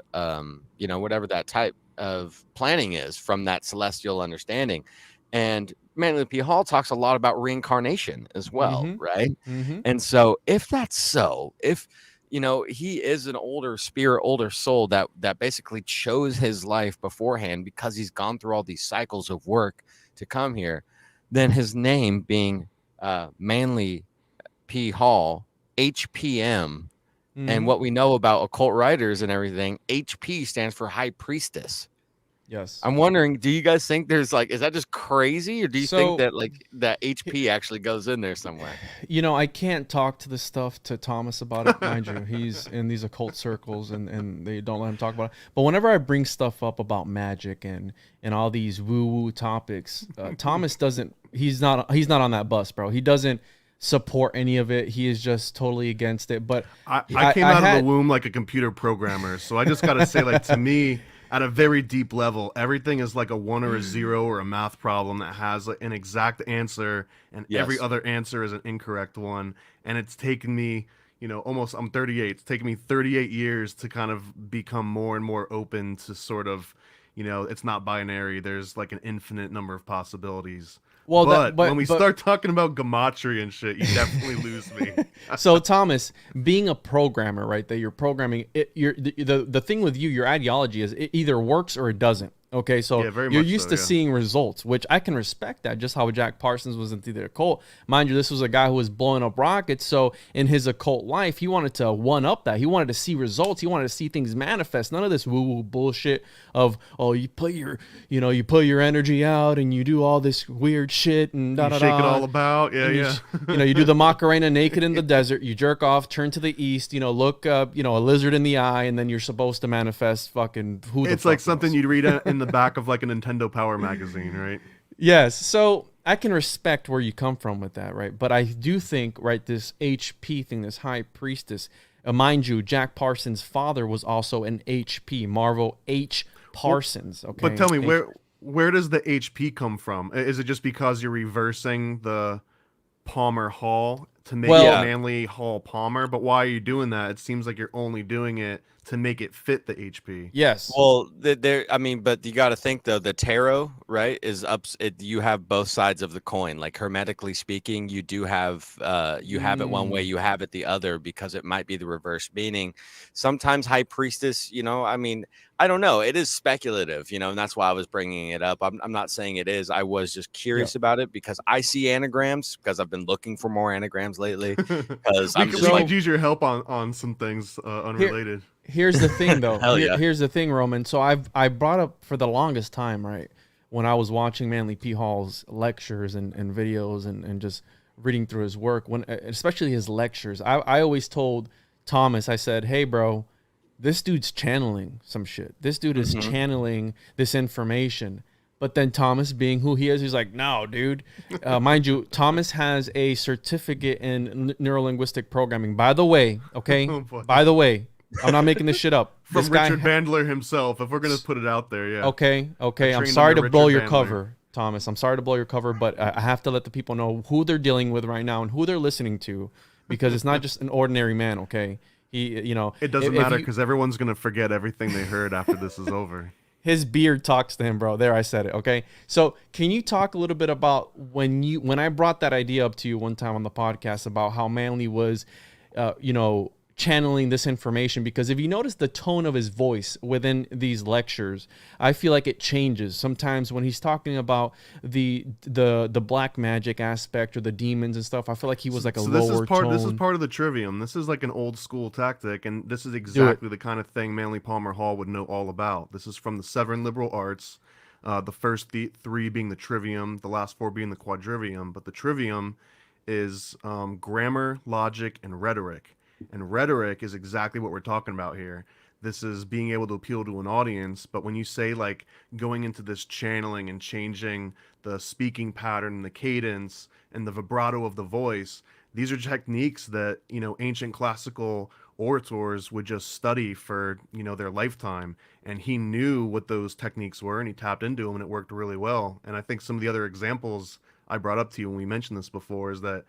that type of planning is from that celestial understanding. And Manly P. Hall talks a lot about reincarnation as well, right? Mm-hmm. And so if that's so, if he is an older spirit, older soul that basically chose his life beforehand because he's gone through all these cycles of work to come here, then his name being Manly P. Hall, HPM, and what we know about occult writers and everything, HP stands for High Priestess. Yes. I'm wondering, do you guys think there's is that just crazy, or do you think that that HP actually goes in there somewhere? I can't talk to this stuff to Thomas about it, mind you. He's in these occult circles and they don't let him talk about it. But whenever I bring stuff up about magic and all these woo-woo topics, Thomas he's not on that bus, bro. He doesn't support any of it. He is just totally against it. But I came out of the womb like a computer programmer, so I just gotta say, to me, at a very deep level, everything is like a 1 or a 0 or a math problem that has an exact answer, and every other answer is an incorrect one. And it's taken me, I'm 38. It's taken me 38 years to kind of become more and more open to sort of, it's not binary. There's like an infinite number of possibilities. Well, but when we start talking about gematria and shit, you definitely lose me. So Thomas, being a programmer, right? That you're programming it. The thing with you, your ideology is it either works or it doesn't. Okay, so you're used to seeing results, which I can respect that, just how Jack Parsons was into the occult. Mind you, this was a guy who was blowing up rockets, so in his occult life, he wanted to one-up that. He wanted to see results. He wanted to see things manifest. None of this woo-woo bullshit of, you put your energy out and you do all this weird shit and da-da-da. Shake it all about, yeah. You do the Macarena naked in the desert, you jerk off, turn to the east, look, a lizard in the eye, and then you're supposed to manifest fucking who the fuck It's like something knows. You'd read in the back of like a Nintendo Power magazine, right? Yes. So I can respect where you come from with that, right? But I do think, right, this HP thing, this High Priestess, mind you, Jack Parsons' father was also an HP, Marvel H. Parsons. Okay. But tell me, where does the HP come from? Is it just because you're reversing the Palmer Hall to make Well, it Yeah. Manly Hall Palmer? But why are you doing that? It seems like you're only doing it to make it fit the HP. yes. Well, there. I mean, but you got to think though. The tarot, right, is up. You have both sides of the coin. Like hermetically speaking, you do have. You have it one way, Mm. you have it the other, because it might be the reverse meaning. Sometimes high priestess. I mean, I don't know. It is speculative, and that's why I was bringing it up. I'm not saying it is. I was just Yeah. curious about it because I see anagrams because I've been looking for more anagrams lately. Because we I'm could, just we like, could use your help on some things unrelated. Here's the thing, though. Hell yeah. Here's the thing, Roman. So I brought up for the longest time, right, when I was watching Manly P. Hall's lectures and videos and just reading through his work, when especially his lectures, I always told Thomas, I said, hey, bro, this dude's channeling some shit. This dude is channeling this information. But then Thomas, being who he is, he's like, no, dude. Mind you, Thomas has a certificate in neurolinguistic programming. By the way, okay? Oh, boy. By the way, I'm not making this shit up. From This guy Richard Bandler himself, if we're gonna put it out there, yeah. Okay. I'm trained sorry under to blow Richard your Bandler. cover, Thomas. I'm sorry to blow your cover, but I have to let the people know who they're dealing with right now and who they're listening to, because it's not just an ordinary man, okay? It doesn't matter because everyone's gonna forget everything they heard after this is over. his beard talks to him, bro. There, I said it. Okay. So can you talk a little bit about when I brought that idea up to you one time on the podcast about how Manly was, channeling this information? Because if you notice the tone of his voice within these lectures, I feel like it changes sometimes when he's talking about the black magic aspect or the demons and stuff. I feel like he was like a lower tone. This is part of the trivium. This is like an old school tactic, and this is exactly the kind of thing Manly Palmer Hall would know all about. This is from the 7 liberal arts, the first 3 being the trivium, the last 4 being the quadrivium. But the trivium is grammar, logic, and rhetoric. And rhetoric is exactly what we're talking about here. This is being able to appeal to an audience. But when you say like going into this channeling and changing the speaking pattern, the cadence, and the vibrato of the voice, these are techniques that, ancient classical orators would just study for, their lifetime. And he knew what those techniques were, and he tapped into them, and it worked really well. And I think some of the other examples I brought up to you when we mentioned this before is that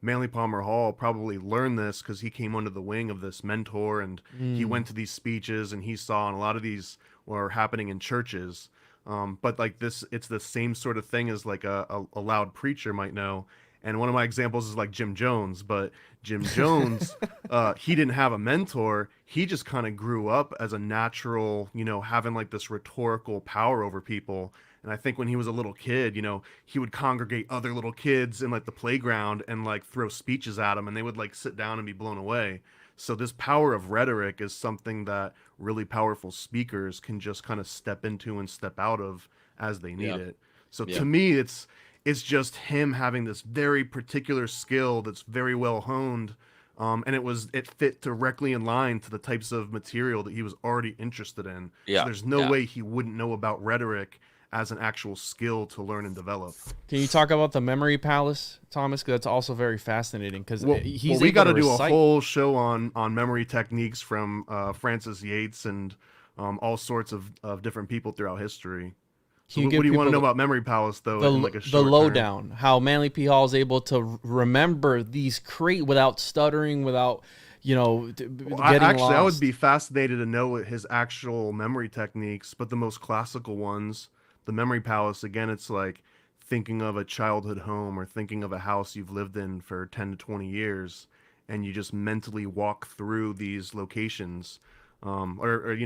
Manly Palmer Hall probably learned this because he came under the wing of this mentor, and he went to these speeches, and he saw, and a lot of these were happening in churches. But like this, it's the same sort of thing as like a loud preacher might know. And one of my examples is like Jim Jones, but Jim Jones, he didn't have a mentor. He just kind of grew up as a natural, having like this rhetorical power over people. And I think when he was a little kid, he would congregate other little kids in like the playground and like throw speeches at them, and they would like sit down and be blown away. So this power of rhetoric is something that really powerful speakers can just kind of step into and step out of as they need it. So to me, it's just him having this very particular skill that's very well honed. And it fit directly in line to the types of material that he was already interested in. Yeah. So there's no way he wouldn't know about rhetoric as an actual skill to learn and develop. Can you talk about the memory palace, Thomas? Because that's also very fascinating. Because we got to do a whole show on memory techniques from Francis Yates and all sorts of different people throughout history. So what do you want to know about memory palace though? The lowdown, how Manly P. Hall is able to remember these without stuttering, without getting lost. I would be fascinated to know his actual memory techniques, but the most classical ones. The memory palace, again, it's like thinking of a childhood home or thinking of a house you've lived in for 10 to 20 years, and you just mentally walk through these locations. Or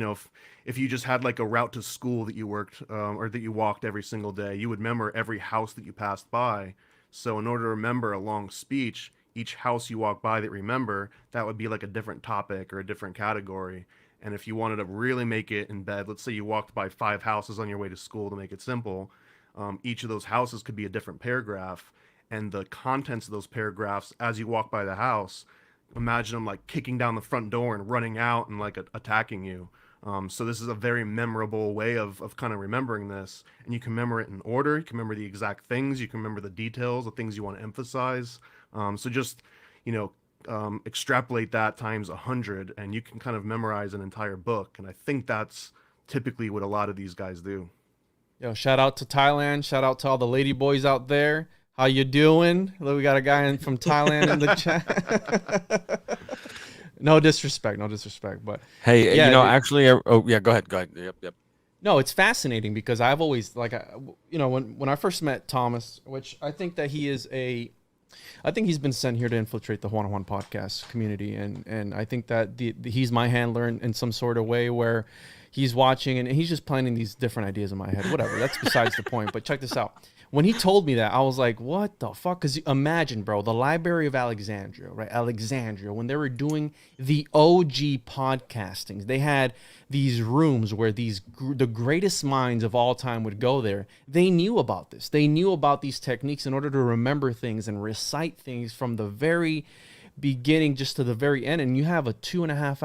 if you just had like a route to school that you worked or that you walked every single day, you would remember every house that you passed by. So in order to remember a long speech, each house you walk by that remember, that would be like a different topic or a different category. And if you wanted to really make it in bed, let's say you walked by 5 houses on your way to school to make it simple, each of those houses could be a different paragraph. And the contents of those paragraphs, as you walk by the house, imagine them like kicking down the front door and running out and like attacking you. So this is a very memorable way of kind of remembering this. And you can remember it in order. You can remember the exact things. You can remember the details, the things you want to emphasize. So just, extrapolate that times 100 and you can kind of memorize an entire book. And I think that's typically what a lot of these guys do. Yo, shout out to Thailand. Shout out to all the lady boys out there. How you doing? Look, we got a guy from Thailand in the chat. No disrespect, but Hey, yeah, actually, oh yeah, go ahead. Yep. no, it's fascinating because I've always when I first met Thomas, which I think that I think he's been sent here to infiltrate the Juan podcast community, and I think that he's my handler in some sort of way where he's watching and he's just planting these different ideas in my head. Whatever, that's besides the point. But check this out. When he told me that, I was like, what the fuck? Because imagine, bro, the Library of Alexandria, right? Alexandria, when they were doing the OG podcastings, they had these rooms where the greatest minds of all time would go there. They knew about this. They knew about these techniques in order to remember things and recite things from the very beginning just to the very end. And you have a 2.5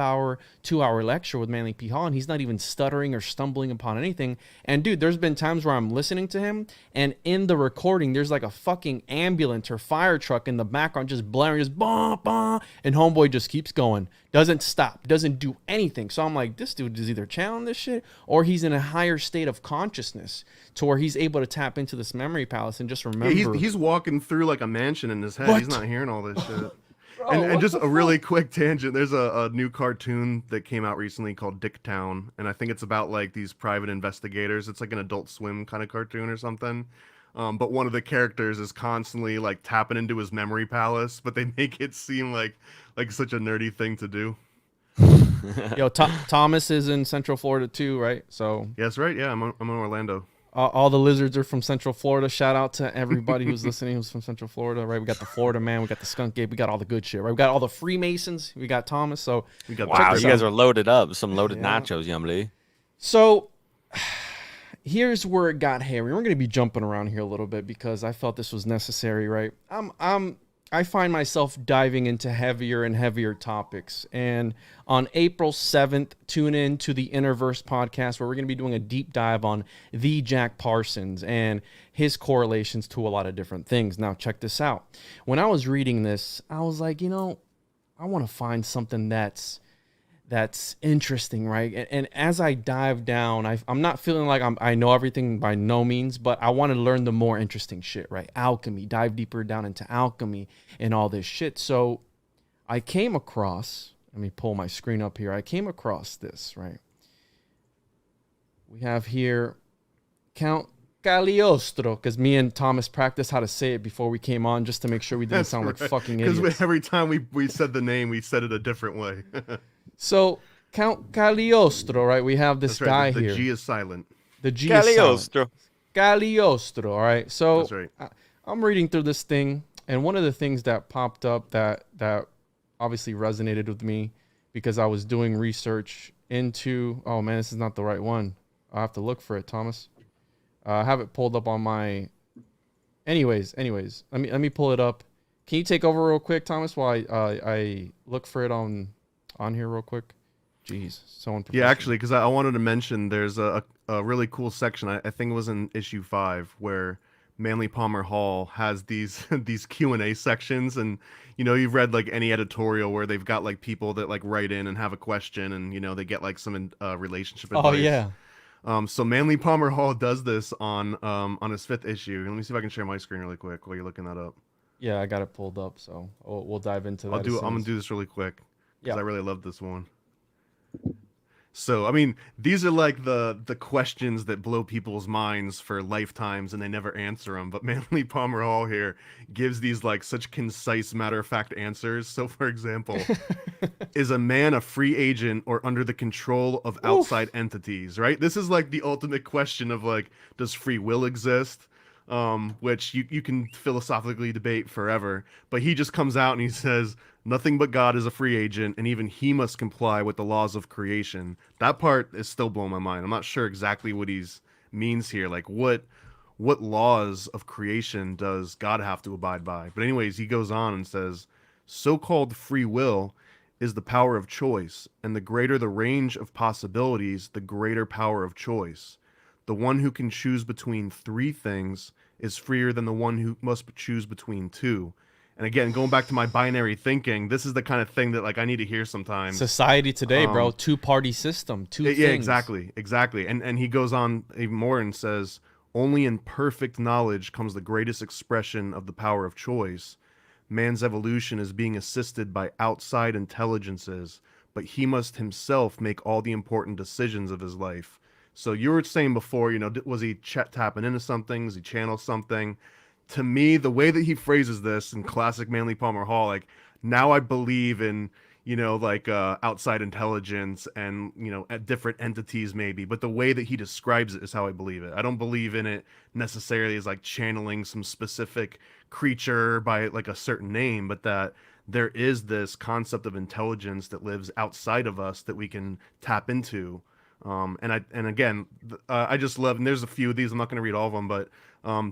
hour lecture with Manly P. Hall, and he's not even stuttering or stumbling upon anything. And dude, there's been times where I'm listening to him, and in the recording there's like a fucking ambulance or fire truck in the background just blaring, just bah, bah, and homeboy just keeps going, doesn't stop, doesn't do anything. So I'm like, this dude is either channeling this shit or he's in a higher state of consciousness to where he's able to tap into this memory palace and just remember. Yeah, he's walking through like a mansion in his head. What? He's not hearing all this shit. Bro, And just a really quick tangent. There's a new cartoon that came out recently called Dicktown, and I think it's about like these private investigators. It's like an Adult Swim kind of cartoon or something. But one of the characters is constantly like tapping into his memory palace, but they make it seem like such a nerdy thing to do. Yo, Thomas is in Central Florida too, right? So Yes, right. Yeah, I'm in Orlando. all the lizards are from Central Florida. Shout out to everybody who's listening who's from Central Florida, right? We got the Florida man, we got the skunk ape, we got all the good shit, right? We got all the Freemasons, we got Thomas. So We got Wow, the- you guys are loaded up. Some loaded Yeah. nachos, Yumly. So here's where it got hairy. We're going to be jumping around here a little bit because I felt this was necessary, right? I find myself diving into heavier and heavier topics. And on April 7th, tune in to the Innerverse podcast where we're going to be doing a deep dive on the Jack Parsons and his correlations to a lot of different things. Now, check this out. When I was reading this, I was like, I want to find something that's interesting, right? And as I dive down, I'm not feeling like I know everything by no means, but I want to learn the more interesting shit, right? Alchemy, dive deeper down into alchemy and all this shit. So I came across, let me pull my screen up here. I came across this, right? We have here Count Cagliostro, because me and Thomas practiced how to say it before we came on just to make sure we didn't sound like fucking idiots. Because every time we said the name, we said it a different way. So Count Cagliostro, right? We have this That's right. guy The here. G is silent. The G is silent. Cagliostro. Cagliostro, all right? So That's right. I'm reading through this thing, and one of the things that popped up that obviously resonated with me because I was doing research into, oh man, this is not the right one. I'll have to look for it, Thomas. I have it pulled up on my, anyways, let me pull it up. Can you take over real quick, Thomas, while I look for it on here real quick? Jeez, so unprofessional. Yeah, actually, because I wanted to mention there's a really cool section. I think it was in issue 5 where Manly Palmer Hall has these these Q&A sections, and you've read like any editorial where they've got like people that like write in and have a question, and they get like some relationship advice. Oh yeah. So Manly Palmer Hall does this on his 5th issue. Let me see if I can share my screen really quick while you're looking that up. Yeah, I got it pulled up, so we'll dive into that. I'm gonna do this really quick because Yeah. I really love this one. So, I mean, these are like the questions that blow people's minds for lifetimes and they never answer them. But Manly Palmer Hall here gives these like such concise, matter-of-fact answers. So, for example, is a man a free agent or under the control of outside entities, right? This is like the ultimate question of like, does free will exist? Which you can philosophically debate forever. But he just comes out and he says, nothing but God is a free agent, and even he must comply with the laws of creation. That part is still blowing my mind. I'm not sure exactly what he means here. Like, what laws of creation does God have to abide by? But anyways, he goes on and says, so-called free will is the power of choice, and the greater the range of possibilities, the greater power of choice. The one who can choose between 3 things is freer than the one who must choose between 2. And again, going back to my binary thinking, this is the kind of thing that like I need to hear sometimes. Society today, bro, two-party system, things. Yeah, exactly. And he goes on even more and says, only in perfect knowledge comes the greatest expression of the power of choice. Man's evolution is being assisted by outside intelligences, but he must himself make all the important decisions of his life. So you were saying before, was he tapping into something? Does he channel something? To me, the way that he phrases this in classic Manly Palmer Hall, like, now I believe in, outside intelligence and, at different entities maybe, but the way that he describes it is how I believe it. I don't believe in it necessarily as like channeling some specific creature by like a certain name, but that there is this concept of intelligence that lives outside of us that we can tap into. I just love, and there's a few of these, I'm not going to read all of them, but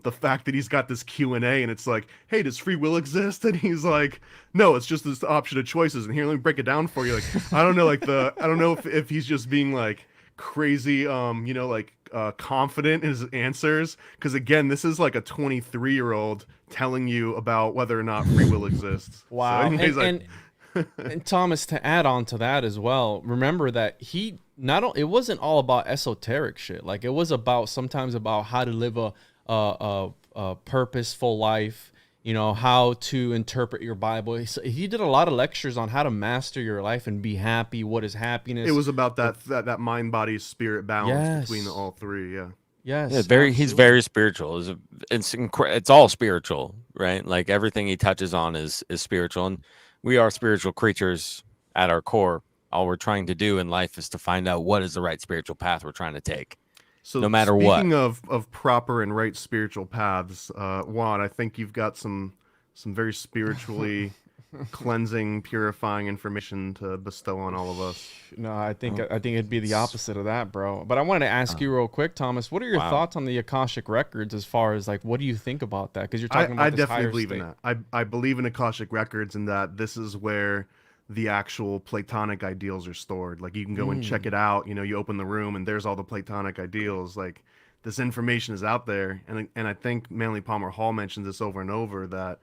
the fact that he's got this Q&A and it's like, hey, does free will exist? And he's like, no, it's just this option of choices. And here, let me break it down for you. Like, I don't know, I don't know if he's just being like crazy, confident in his answers. Because again, this is like a 23-year-old telling you about whether or not free will exists. Wow. So anyways, and Thomas, to add on to that as well, remember that it wasn't all about esoteric shit. Like, it was sometimes about how to live a purposeful life, how to interpret your Bible. He did a lot of lectures on how to master your life and be happy. What is happiness? it was about that mind, body, spirit balance Yes. between all three. Yeah. Yes. Yeah, he's very spiritual. It's all spiritual, right? Like everything he touches on is spiritual, and we are spiritual creatures at our core. All we're trying to do in life is to find out what is the right spiritual path we're trying to take. So no matter what. Speaking of proper and right spiritual paths, Juan, I think you've got some very spiritually cleansing, purifying information to bestow on all of us. No, I think it'd be the opposite of that, bro. But I wanted to ask you real quick, Thomas, what are your thoughts on the Akashic records as far as like, what do you think about that? Because you're talking about I this definitely higher believe state. in that. I believe in Akashic records and that this is where the actual Platonic ideals are stored. Like, you can go and check it out. You open the room and there's all the Platonic ideals. Like, this information is out there. And I think Manly Palmer Hall mentions this over and over, that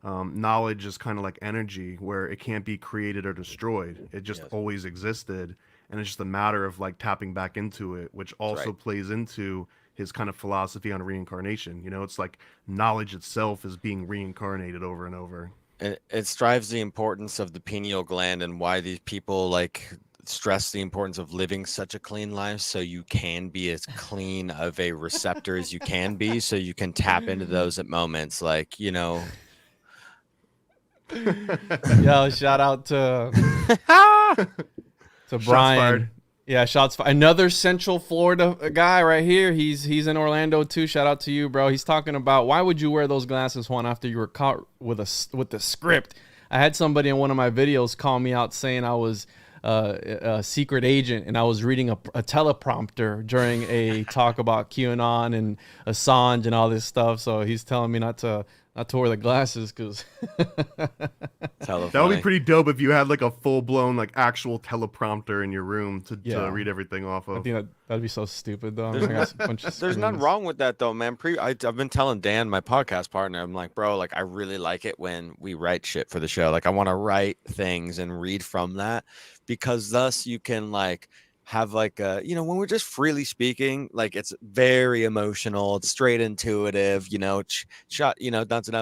knowledge is kind of like energy, where it can't be created or destroyed. It just always existed. And it's just a matter of like tapping back into it, which also plays into his kind of philosophy on reincarnation. It's like knowledge itself is being reincarnated over and over. It strives the importance of the pineal gland and why these people like stress the importance of living such a clean life, so you can be as clean of a receptor as you can be, so you can tap into those at moments like, Yo, shout out to Shots Brian. fired. Yeah, shots fired. Another Central Florida guy right here. He's in Orlando too. Shout out to you, bro. He's talking about, why would you wear those glasses, Juan, after you were caught with the script? I had somebody in one of my videos call me out saying I was a secret agent and I was reading a teleprompter during a talk about QAnon and Assange and all this stuff. So he's telling me not to wear the glasses because that would be pretty dope if you had like a full-blown like actual teleprompter in your room to read everything off of. I think that'd be so stupid though. There's nothing wrong with that though, man. I've been telling Dan, my podcast partner, I'm like, bro, like I really like it when we write shit for the show. Like I want to write things and read from that, because thus you can like have like a, when we're just freely speaking, like it's very emotional, it's straight intuitive,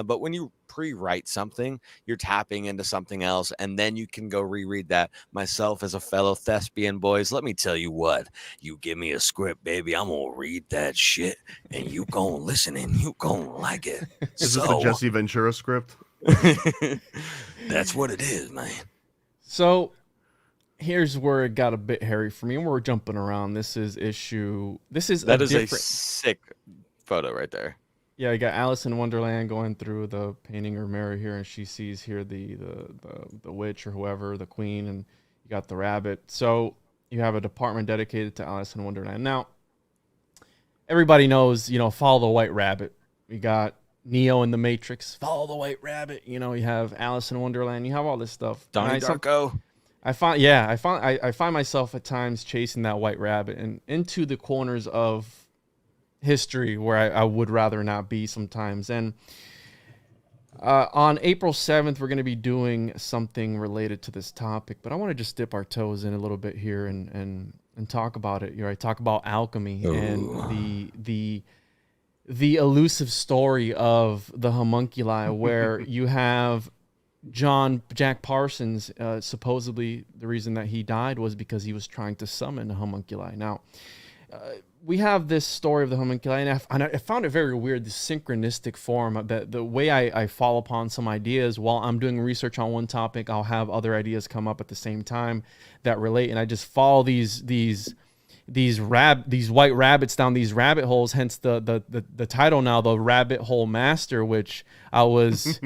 but when you pre-write something, you're tapping into something else, and then you can go reread that. Myself as a fellow thespian, boys, let me tell you what, you give me a script, baby, I'm gonna read that shit and you gonna listen and you gonna like it. Is this a Jesse Ventura script? That's what it is, man. So here's where it got a bit hairy for me, and we're jumping around. That is a sick photo right there. Yeah, you got Alice in Wonderland going through the painting her mirror here, and she sees here the witch or whoever, the queen, and you got the rabbit. So you have a department dedicated to Alice in Wonderland. Now, everybody knows, follow the white rabbit. You got Neo in the Matrix, follow the white rabbit. You have Alice in Wonderland. You have all this stuff. Donnie Darko. I find myself at times chasing that white rabbit and into the corners of history where I would rather not be sometimes. And On April 7th, we're going to be doing something related to this topic, but I want to just dip our toes in a little bit here and talk about it. Talk about alchemy and the elusive story of the homunculi, where you have Jack Parsons, supposedly the reason that he died was because he was trying to summon a homunculi. Now, we have this story of the homunculi, and I found it very weird, the synchronistic form, that the way I fall upon some ideas while I'm doing research on one topic, I'll have other ideas come up at the same time that relate, and I just follow these white rabbits down these rabbit holes, hence the title now, the Rabbit Hole Master, which I was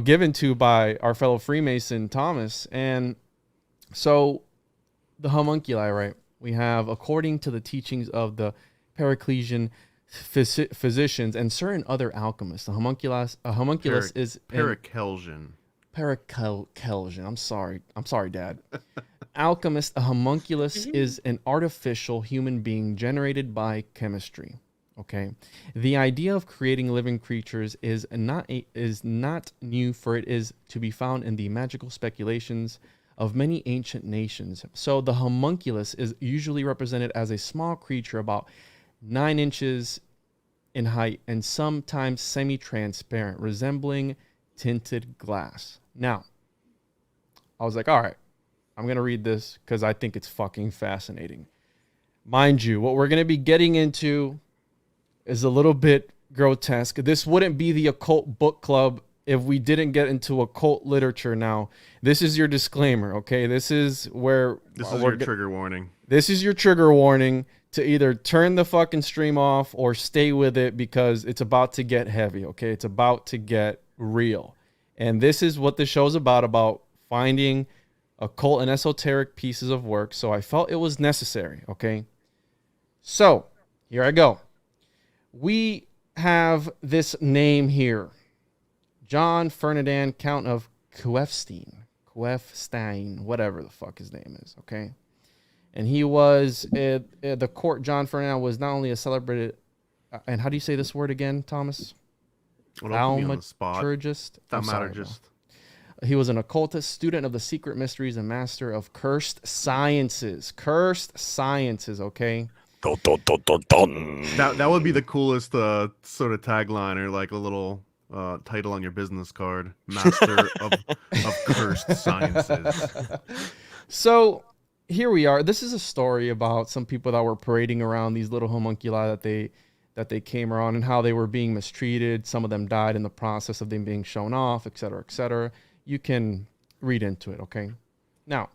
given to by our fellow Freemason Thomas. And so the homunculi, right? We have, according to the teachings of the Paracelsian physicians and certain other alchemists, a homunculus is Paracelsian. Paracelsian. I'm sorry, Dad. Alchemist, a homunculus is an artificial human being generated by chemistry. Okay, the idea of creating living creatures is not new, for it is to be found in the magical speculations of many ancient nations. So the homunculus is usually represented as a small creature about 9 inches in height and sometimes semi-transparent, resembling tinted glass. Now, I was like, all right, I'm going to read this because I think it's fucking fascinating. Mind you, what we're going to be getting into is a little bit grotesque. This wouldn't be the Occult Book Club if we didn't get into occult literature. Now, this is your disclaimer, okay? This is your trigger warning. This is your trigger warning to either turn the fucking stream off or stay with it, because it's about to get heavy, okay? It's about to get real. And this is what the show's about finding occult and esoteric pieces of work. So I felt it was necessary, okay? So, here I go. We have this name here. John Ferdinand, Count of Kuefstein, whatever the fuck his name is, okay? And he was, the court, John Ferdinand was not only a celebrated, and how do you say this word again, Thomas? Thaumaturgist. He was an occultist, student of the secret mysteries, and master of cursed sciences. Okay? Dun, dun, dun, dun, dun. That would be the coolest sort of tagline, or like a little title on your business card. Master of cursed sciences. So here we are. This is a story about some people that were parading around these little homunculi that they came around, and how they were being mistreated. Some of them died in the process of them being shown off, etc., etc. You can read into it, okay? Now,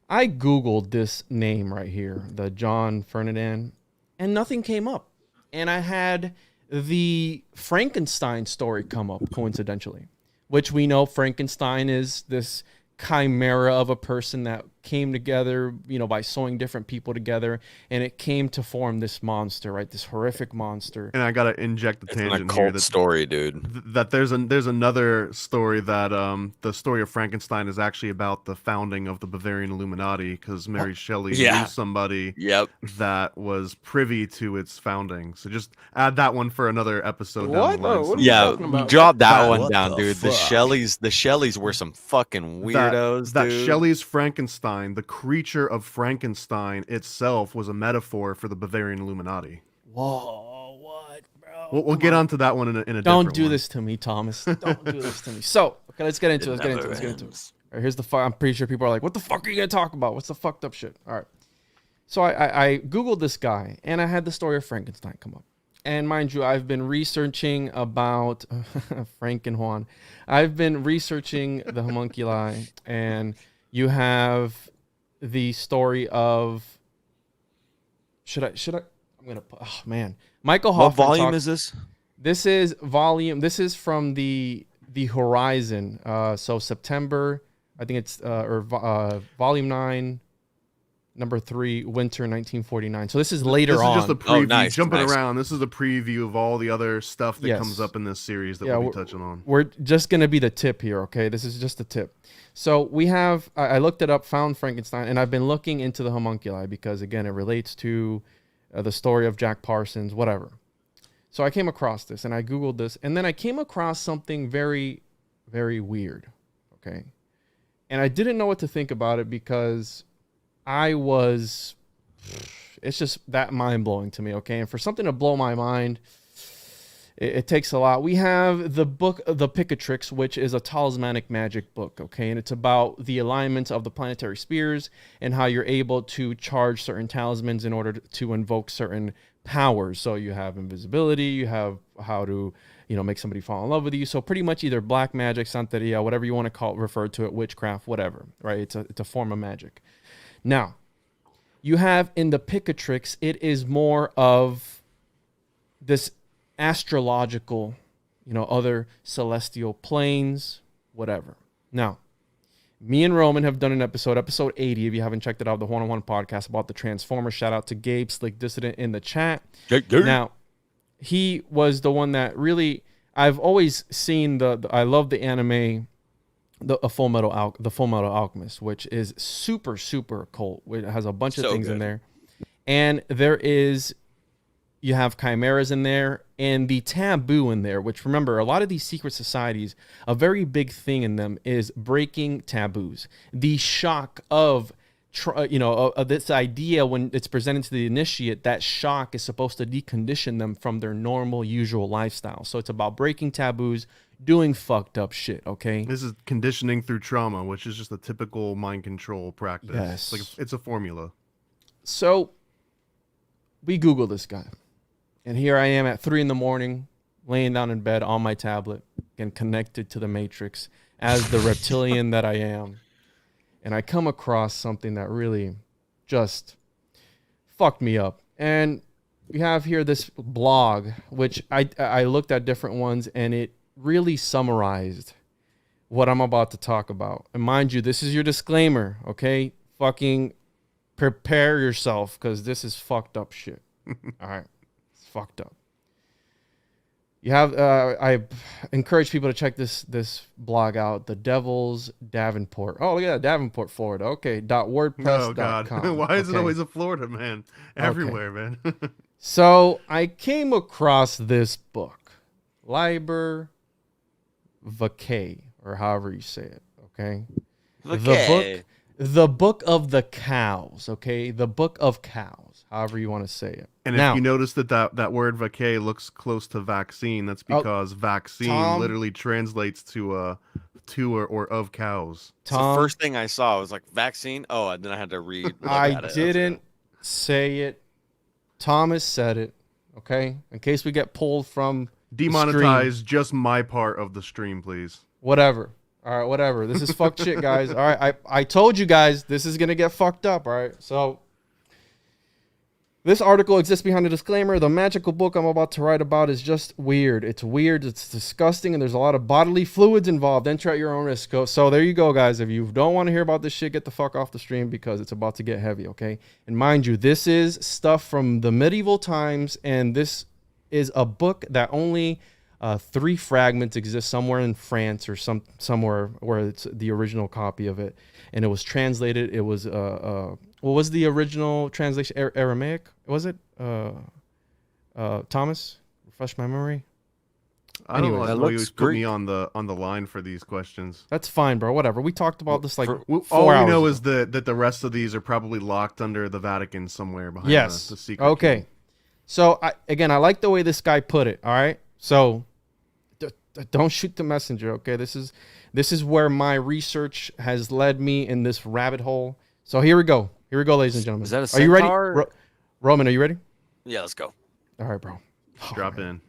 I Googled this name right here, the John Ferdinand, and nothing came up. And I had the Frankenstein story come up, coincidentally, which we know Frankenstein is this chimera of a person that came together, by sewing different people together, and it came to form this monster, right? This horrific monster. And I gotta inject the tangent an here. occult story, dude. That there's another story that the story of Frankenstein is actually about the founding of the Bavarian Illuminati, because Mary Shelley knew somebody that was privy to its founding. So just add that one for another episode. What? Down the line. What are you talking about? Drop that one What down, the dude. The fuck? Shelleys were some fucking weirdos, that dude. Shelley's Frankenstein, the creature of Frankenstein itself, was a metaphor for the Bavarian Illuminati. Whoa, what, bro? We'll get onto that one in a Don't different do one. this to me, Thomas. Don't do this to me. So, okay, let's get into it. Let's get into it. All right, here's the fuck. I'm pretty sure people are like, what the fuck are you going to talk about? What's the fucked up shit? All right. So I Googled this guy, and I had the story of Frankenstein come up. And mind you, I've been researching about Frank and Juan. I've been researching the homunculi, and you have the story of, should I I'm gonna put, oh man, Michael What Hoffman. volume is this? This is from the Horizon. So September, I think it's volume 9, number 3, winter 1949. So this is later This is on. just a preview. nice, Jumping nice. around. This is a preview of all the other stuff that Yes. comes up in this series that Yeah, we'll be touching on. We're just going to be the tip here, okay? This is just the tip. So we have, I looked it up, found Frankenstein, and I've been looking into the homunculi because, again, it relates to the story of Jack Parsons, whatever. So I came across this, and I Googled this, and then I came across something very very weird. Okay. And I didn't know what to think about it because it's just that mind blowing to me. Okay. And for something to blow my mind, it takes a lot. We have the book, The Picatrix, which is a talismanic magic book. Okay. And it's about the alignment of the planetary spheres and how you're able to charge certain talismans in order to invoke certain powers. So you have invisibility, you have how to, make somebody fall in love with you. So pretty much either black magic, santeria, whatever you want to call it, refer to it, witchcraft, whatever, right? It's a form of magic. Now, you have in the Picatrix, it is more of this astrological, other celestial planes, whatever. Now, me and Roman have done an episode 80, if you haven't checked it out, the One-on-One podcast about the Transformers. Shout out to Gabe, Slick Dissident in the chat. Now, he was the one that really, I've always seen I love the anime, the Full Metal Alchemist, which is super, super occult. It has a bunch of things in there. And you have chimeras in there and the taboo in there, which, remember, a lot of these secret societies, a very big thing in them is breaking taboos. The shock of this idea when it's presented to the initiate, that shock is supposed to decondition them from their normal, usual lifestyle. So it's about breaking taboos, doing fucked up shit, okay? This is conditioning through trauma, which is just a typical mind control practice. Yes. It's a formula. So we Google this guy. And here I am at 3 a.m, laying down in bed on my tablet and connected to the Matrix as the reptilian that I am. And I come across something that really just fucked me up. And we have here this blog, which I looked at different ones, and it really summarized what I'm about to talk about. And mind you, this is your disclaimer, okay? Fucking prepare yourself, because this is fucked up shit. All right. It's fucked up. You have I encourage people to check this blog out, The Devil's Davenport. Oh, look at that, Davenport, Florida. Okay, .wordpress.com. Oh God, why is it always a Florida, man? Everywhere, man. So I came across this book, Liber Vaccae, or however you say it. Okay, the book of the cows. Okay, the book of cows, however you want to say it. And if you notice that word vaccae looks close to vaccine, that's because vaccine literally translates to or of cows. Tom, the first thing I saw was like vaccine. Oh, and then I had to read. I didn't say it. Thomas said it. Okay, in case we get pulled from demonetize just my part of the stream, please. Whatever. All right, whatever. This is fucked shit, guys. All right, I told you guys this is gonna get fucked up. All right, so. This article exists behind a disclaimer. The magical book I'm about to write about is just weird. It's weird. It's disgusting. And there's a lot of bodily fluids involved. Enter at your own risk. So there you go, guys. If you don't want to hear about this shit, get the fuck off the stream because it's about to get heavy, okay? And mind you, this is stuff from the medieval times. And this is a book that only 3 fragments exist somewhere in France or somewhere where it's the original copy of it. And it was translated. It was... what was the original translation? Aramaic? Was it? Thomas? Refresh my memory. I don't know. You always put me on the line for these questions. That's fine, bro. Whatever. We talked about this like 4 all hours we know ago. is that the rest of these are probably locked under the Vatican somewhere behind the secret. Okay. Key. So I like the way this guy put it. All right. So don't shoot the messenger. Okay. This is where my research has led me in this rabbit hole. So here we go. Here we go, ladies and gentlemen. Is that a Are you ready? Roman, are you ready? Yeah, let's go. All right, bro. Drop in.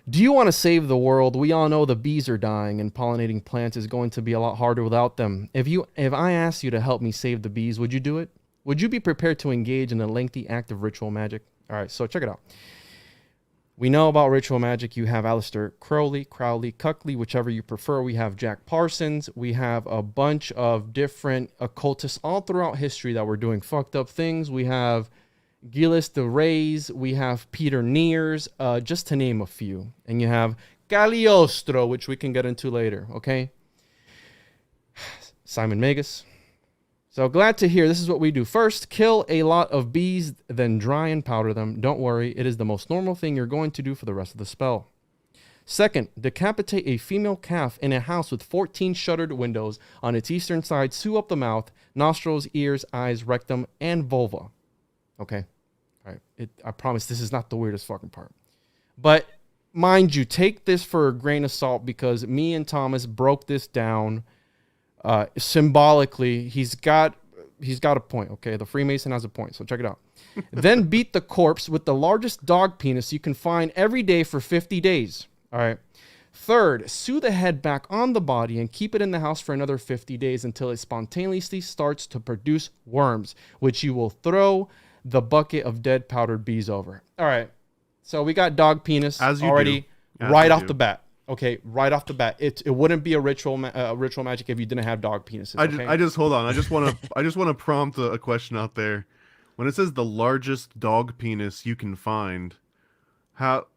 Do you want to save the world? We all know the bees are dying and pollinating plants is going to be a lot harder without them. If I asked you to help me save the bees, would you do it? Would you be prepared to engage in a lengthy act of ritual magic? All right, so check it out. We know about ritual magic. You have Aleister Crowley, Cuckley, whichever you prefer. We have Jack Parsons. We have a bunch of different occultists all throughout history that were doing fucked up things. We have Gilles de Reyes. We have Peter Neers, just to name a few. And you have Cagliostro, which we can get into later, okay? Simon Magus. So glad to hear. This is what we do. First, kill a lot of bees, then dry and powder them. Don't worry. It is the most normal thing you're going to do for the rest of the spell. Second, decapitate a female calf in a house with 14 shuttered windows on its eastern side. Sew up the mouth, nostrils, ears, eyes, rectum, and vulva. Okay. All right. I promise this is not the weirdest fucking part. But mind you, take this for a grain of salt because me and Thomas broke this down symbolically. He's got a point, okay? The Freemason has a point, so check it out. Then beat the corpse with the largest dog penis you can find every day for 50 days. All right. Third, sew the head back on the body and keep it in the house for another 50 days until it spontaneously starts to produce worms, which you will throw the bucket of dead powdered bees over. All right. So we got dog penis already right off the bat. Okay, right off the bat, it wouldn't be a ritual magic if you didn't have dog penises. Okay? I just hold on. I just want to prompt a question out there. When it says the largest dog penis you can find, how?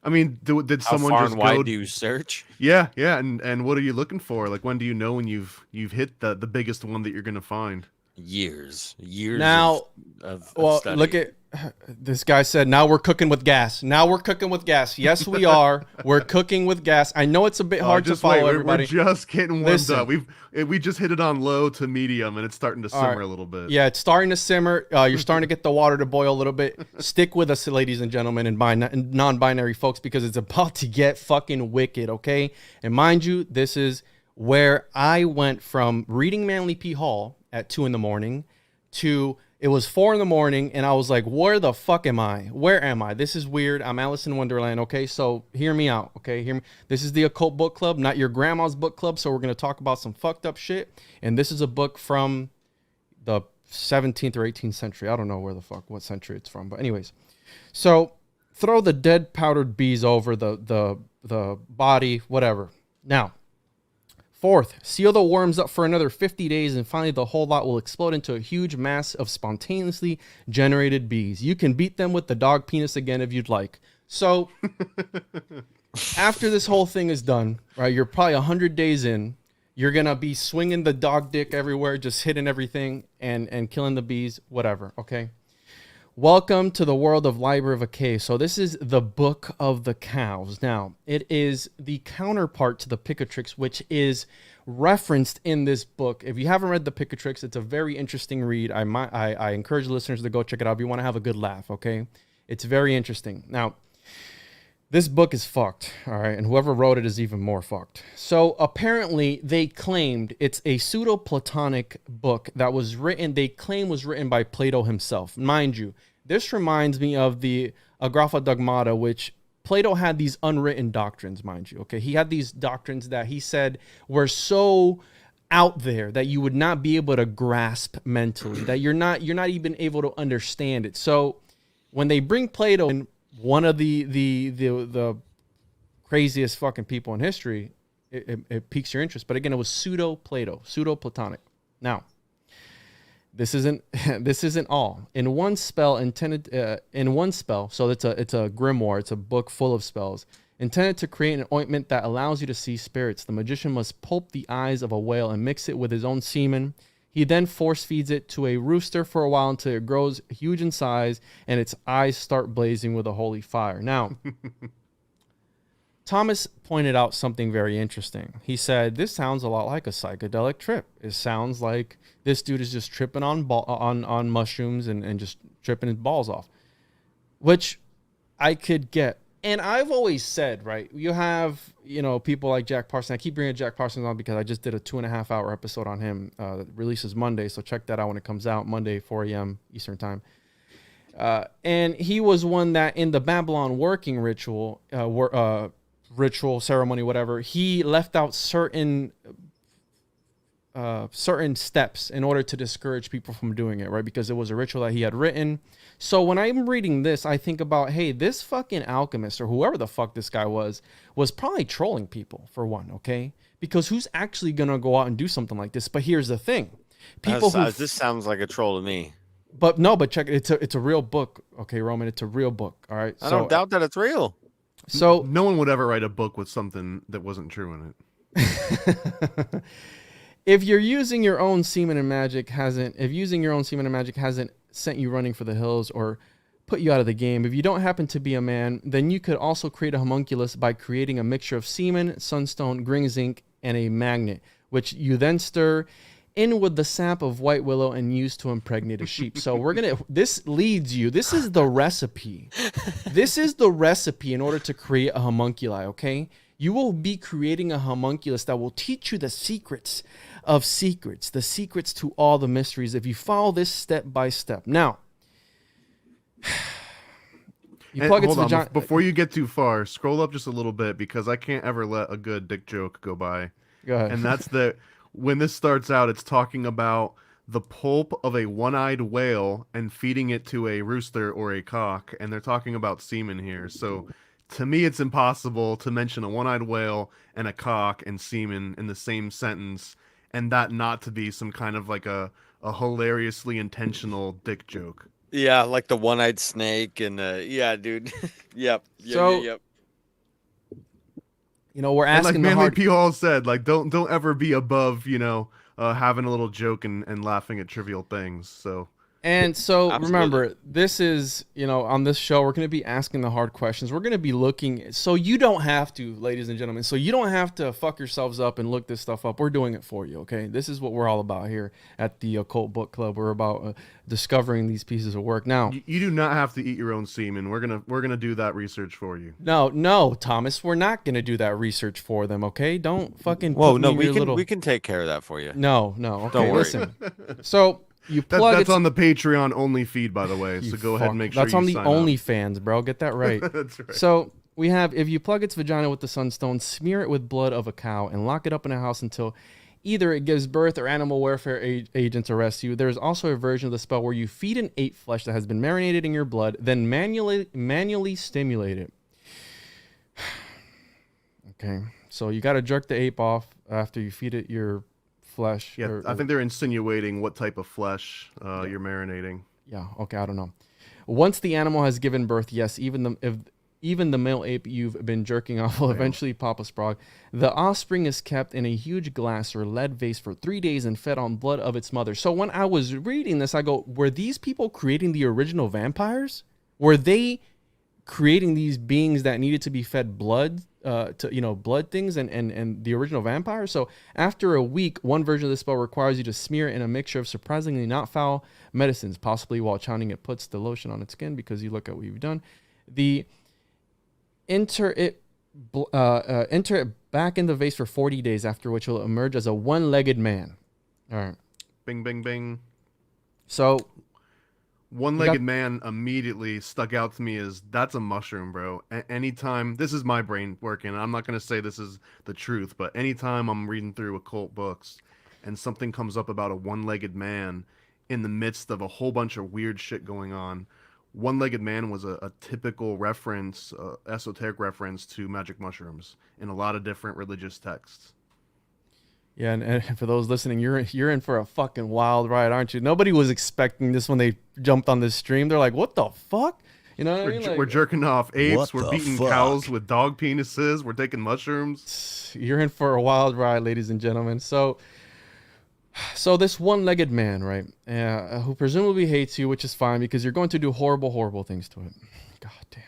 I mean, did someone How far just and wide go? do you search? Yeah, and what are you looking for? Like, when do you know when you've hit the biggest one that you're gonna find? Years Now, of well, study. look at this guy said, now we're cooking with gas. Yes, we are. We're cooking with gas. I know it's a bit hard to Just follow, wait, everybody. We're just getting warmed Listen. up. We just hit it on low to medium, and it's starting to simmer a little bit. Yeah, it's starting to simmer. You're starting to get the water to boil a little bit. Stick with us, ladies and gentlemen, and non-binary folks, because it's about to get fucking wicked, okay? And mind you, this is where I went from reading Manly P. Hall at 2 a.m. to it was 4 a.m, and I was like, where the fuck am I? Where am I? This is weird. I'm Alice in Wonderland, okay? So hear me out, okay? Hear me. This is the Occult Book Club, not your grandma's book club, so we're going to talk about some fucked up shit. And this is a book from the 17th or 18th century. I don't know what century it's from, but anyways. So throw the dead powdered bees over the body, whatever. Now, fourth, seal the worms up for another 50 days, and finally the whole lot will explode into a huge mass of spontaneously generated bees. You can beat them with the dog penis again if you'd like. So, after this whole thing is done, right, you're probably 100 days in, you're going to be swinging the dog dick everywhere, just hitting everything and killing the bees, whatever, okay? Welcome to the world of Liber Vaccae. So this is the Book of the Cows. Now, it is the counterpart to the Picatrix, which is referenced in this book. If you haven't read the Picatrix, it's a very interesting read. I encourage listeners to go check it out if you want to have a good laugh, okay? It's very interesting. Now, this book is fucked, all right? And whoever wrote it is even more fucked. So apparently they claimed it's a pseudo-Platonic book that was written, they claim was written by Plato himself. Mind you, this reminds me of the Agrapha Dogmata, which Plato had these unwritten doctrines, mind you, okay? He had these doctrines that he said were so out there that you would not be able to grasp mentally, that you're not even able to understand it. So when they bring Plato in, one of the craziest fucking people in history, it piques your interest. But again, it was pseudo-Plato, pseudo-Platonic. Now, this isn't all. In one spell, so it's a grimoire, it's a book full of spells, intended to create an ointment that allows you to see spirits. The magician must pulp the eyes of a whale and mix it with his own semen. He then force feeds it to a rooster for a while until it grows huge in size and its eyes start blazing with a holy fire. Now, Thomas pointed out something very interesting. He said, this sounds a lot like a psychedelic trip. It sounds like this dude is just tripping on mushrooms and just tripping his balls off, which I could get. And I've always said, right, you have, people like Jack Parsons. I keep bringing Jack Parsons on because I just did a 2.5 hour episode on him. That releases Monday, so check that out when it comes out, Monday, 4 a.m. Eastern time. And he was one that in the Babylon working ritual ceremony, whatever, he left out certain steps in order to discourage people from doing it, right? Because it was a ritual that he had written. So when I'm reading this, I think about, hey, this fucking alchemist or whoever the fuck this guy was probably trolling people, for one, okay? Because who's actually going to go out and do something like this? But here's the thing. This sounds like a troll to me. But check it. It's a real book, okay, Roman? It's a real book, all right? I don't doubt that it's real. So no one would ever write a book with something that wasn't true in it. If using your own semen and magic hasn't sent you running for the hills or put you out of the game. If you don't happen to be a man, then you could also create a homunculus by creating a mixture of semen, sunstone, green zinc, and a magnet, which you then stir in with the sap of white willow and use to impregnate a sheep. So this leads you, this is the recipe. This is the recipe in order to create a homunculi, okay? You will be creating a homunculus that will teach you the secrets of secrets, the secrets to all the mysteries if you follow this step by step. Now, you plug its vagina. Before you get too far, scroll up just a little bit because I can't ever let a good dick joke go by. Go ahead. And that's when this starts out, it's talking about the pulp of a one-eyed whale and feeding it to a rooster or a cock, and they're talking about semen here. So to me, it's impossible to mention a one-eyed whale and a cock and semen in the same sentence, and that not to be some kind of like a hilariously intentional dick joke. Yeah, like the one-eyed snake and yeah, dude. Yep. So, Yep. You know, we're asking and the like hard... Manly P. Hall said, like don't ever be above, having a little joke and laughing at trivial things. So And so Absolutely. remember, this is, on this show, we're going to be asking the hard questions. We're going to be looking, so you don't have to, ladies and gentlemen, so you don't have to fuck yourselves up and look this stuff up. We're doing it for you, okay? This is what we're all about here at the Occult Book Club. We're about discovering these pieces of work. Now, you do not have to eat your own semen. We're gonna do that research for you. No, Thomas, we're not going to do that research for them, okay? Don't fucking Whoa, put no, me in your we can take care of that for you. No, okay, Don't worry. listen. So... You plug that's on the Patreon only feed, by the way. So go ahead and make sure that's on the sign OnlyFans, bro. Get that right. That's right. So we have, if you plug its vagina with the sunstone, smear it with blood of a cow, and lock it up in a house until either it gives birth or animal welfare agents arrest you. There is also a version of the spell where you feed an ape flesh that has been marinated in your blood, then manually stimulate it. Okay, so you got to jerk the ape off after you feed it your flesh. Yeah, I think they're insinuating what type of flesh you're marinating. Yeah, okay, I don't know. Once the animal has given birth, yes, even the male ape you've been jerking off will eventually pop a sprog. The offspring is kept in a huge glass or lead vase for 3 days and fed on blood of its mother. So when I was reading this, I go, were these people creating the original vampires? Were they creating these beings that needed to be fed blood? Blood things and the original vampire. So after a week, one version of the spell requires you to smear it in a mixture of surprisingly not foul medicines. Possibly while chowning, it puts the lotion on its skin because you look at what you've done. The enter it back in the vase for 40 days, after which it will emerge as a one-legged man. All right. Bing, bing, bing. So one-legged man immediately stuck out to me as that's a mushroom, bro. Anytime, this is my brain working, I'm not going to say this is the truth, but anytime I'm reading through occult books and something comes up about a one-legged man in the midst of a whole bunch of weird shit going on, one-legged man was a typical reference, esoteric reference to magic mushrooms in a lot of different religious texts. Yeah, and for those listening, you're in for a fucking wild ride, aren't you? Nobody was expecting this when they jumped on this stream. They're like, "What the fuck?" You know what I mean? We're jerking off apes. We're beating fuck? cows with dog penises. We're taking mushrooms. You're in for a wild ride, ladies and gentlemen. So this one-legged man, right, who presumably hates you, which is fine because you're going to do horrible, horrible things to it. God damn.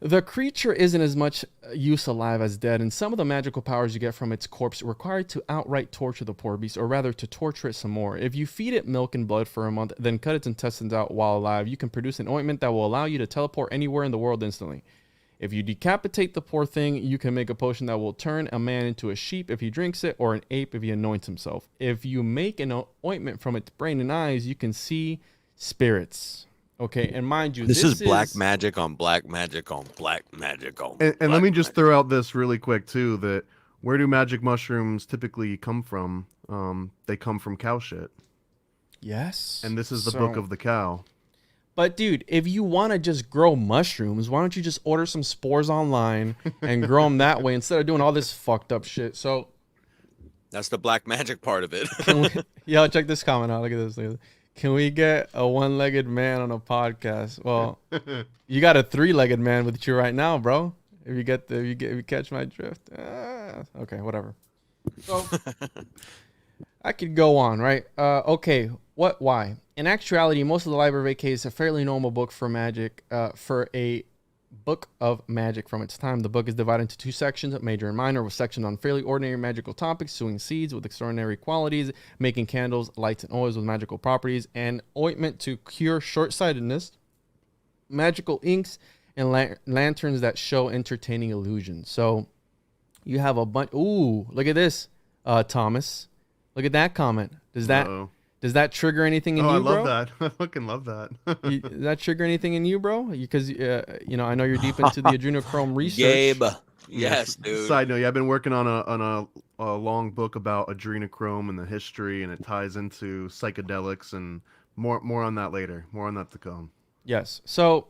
The creature isn't as much use alive as dead, and some of the magical powers you get from its corpse require it to outright torture the poor beast, or rather to torture it some more. If you feed it milk and blood for a month, then cut its intestines out while alive, you can produce an ointment that will allow you to teleport anywhere in the world instantly. If you decapitate the poor thing, you can make a potion that will turn a man into a sheep if he drinks it, or an ape if he anoints himself. If you make an ointment from its brain and eyes, you can see spirits. Okay, and mind you, this is black magic on black magic on black magic on And let me just throw out this really quick too, that where do magic mushrooms typically come from? They come from cow shit. Yes. And this is the book of the cow. But dude, if you want to just grow mushrooms, why don't you just order some spores online and grow them that way instead of doing all this fucked up shit? So that's the black magic part of it. Yo, check this comment out. Look at this. Can we get a one-legged man on a podcast? Well, you got a three-legged man with you right now, bro. If you catch my drift. Okay, whatever. So I could go on, right? Okay, why? In actuality, most of the Liber Vaccae is a fairly normal book for magic, for a book of magic from its time. The book is divided into two sections, major and minor, with sections on fairly ordinary magical topics, sowing seeds with extraordinary qualities, making candles, lights, and oils with magical properties, and ointment to cure short-sightedness, magical inks, and lanterns that show entertaining illusions. So you have a bunch. Ooh, look at this, Thomas. Look at that comment. Does that trigger anything in you, I bro? love that. I fucking love that. Does that trigger anything in you, bro? Because I know you're deep into the adrenochrome research. Gabe. Yes, dude. Side note, yeah, I've been working on a long book about adrenochrome and the history, and it ties into psychedelics, and more on that later. More on that to come. Yes. So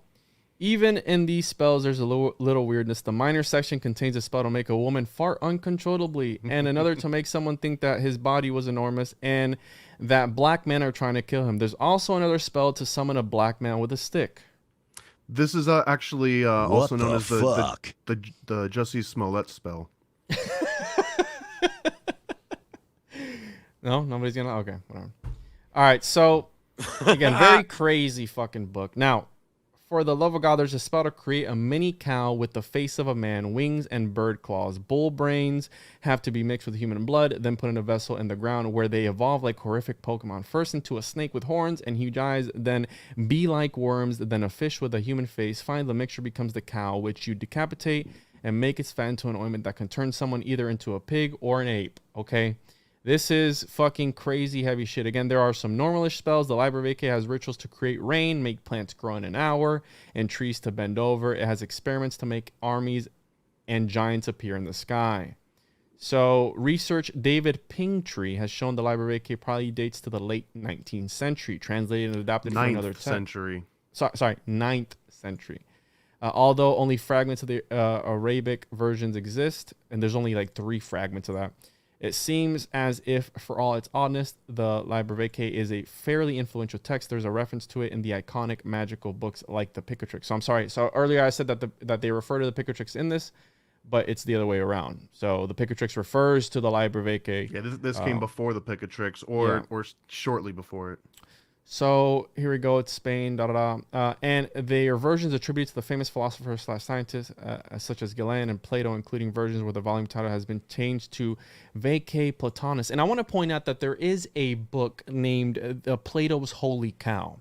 even in these spells, there's a little weirdness. The minor section contains a spell to make a woman fart uncontrollably, and another to make someone think that his body was enormous and that black men are trying to kill him. There's also another spell to summon a black man with a stick. This is actually also known as fuck? the Jussie Smollett spell. No, nobody's gonna. Okay, whatever. All right, so again, very crazy fucking book. Now, for the love of God, there's a spell to create a mini cow with the face of a man, wings, and bird claws. Bull brains have to be mixed with human blood, then put in a vessel in the ground where they evolve like horrific Pokemon. First into a snake with horns and huge eyes, then bee-like worms, then a fish with a human face. Finally, the mixture becomes the cow, which you decapitate and make its fat into an ointment that can turn someone either into a pig or an ape. Okay? This is fucking crazy heavy shit. Again, there are some normalish spells. The Liber Vaccae has rituals to create rain, make plants grow in an hour, and trees to bend over. It has experiments to make armies and giants appear in the sky. So, research David Pingtree has shown the Liber Vaccae probably dates to the late 19th century, translated and adapted from another text. 9th century. Sorry, 9th century. Although only fragments of the Arabic versions exist, and there's only like 3 fragments of that. It seems as if, for all its oddness, the Liber Vaccae is a fairly influential text. There's a reference to it in the iconic magical books like the Picatrix. So I'm sorry. So earlier I said that they refer to the Picatrix in this, but it's the other way around. So the Picatrix refers to the Liber Vaccae. Yeah, this came before the Picatrix, or shortly before it. So here we go. It's Spain, and their versions attributed to the famous philosophers / scientists such as Galen and Plato, including versions where the volume title has been changed to Vaccae Platonis. And I want to point out that there is a book named Plato's Holy Cow,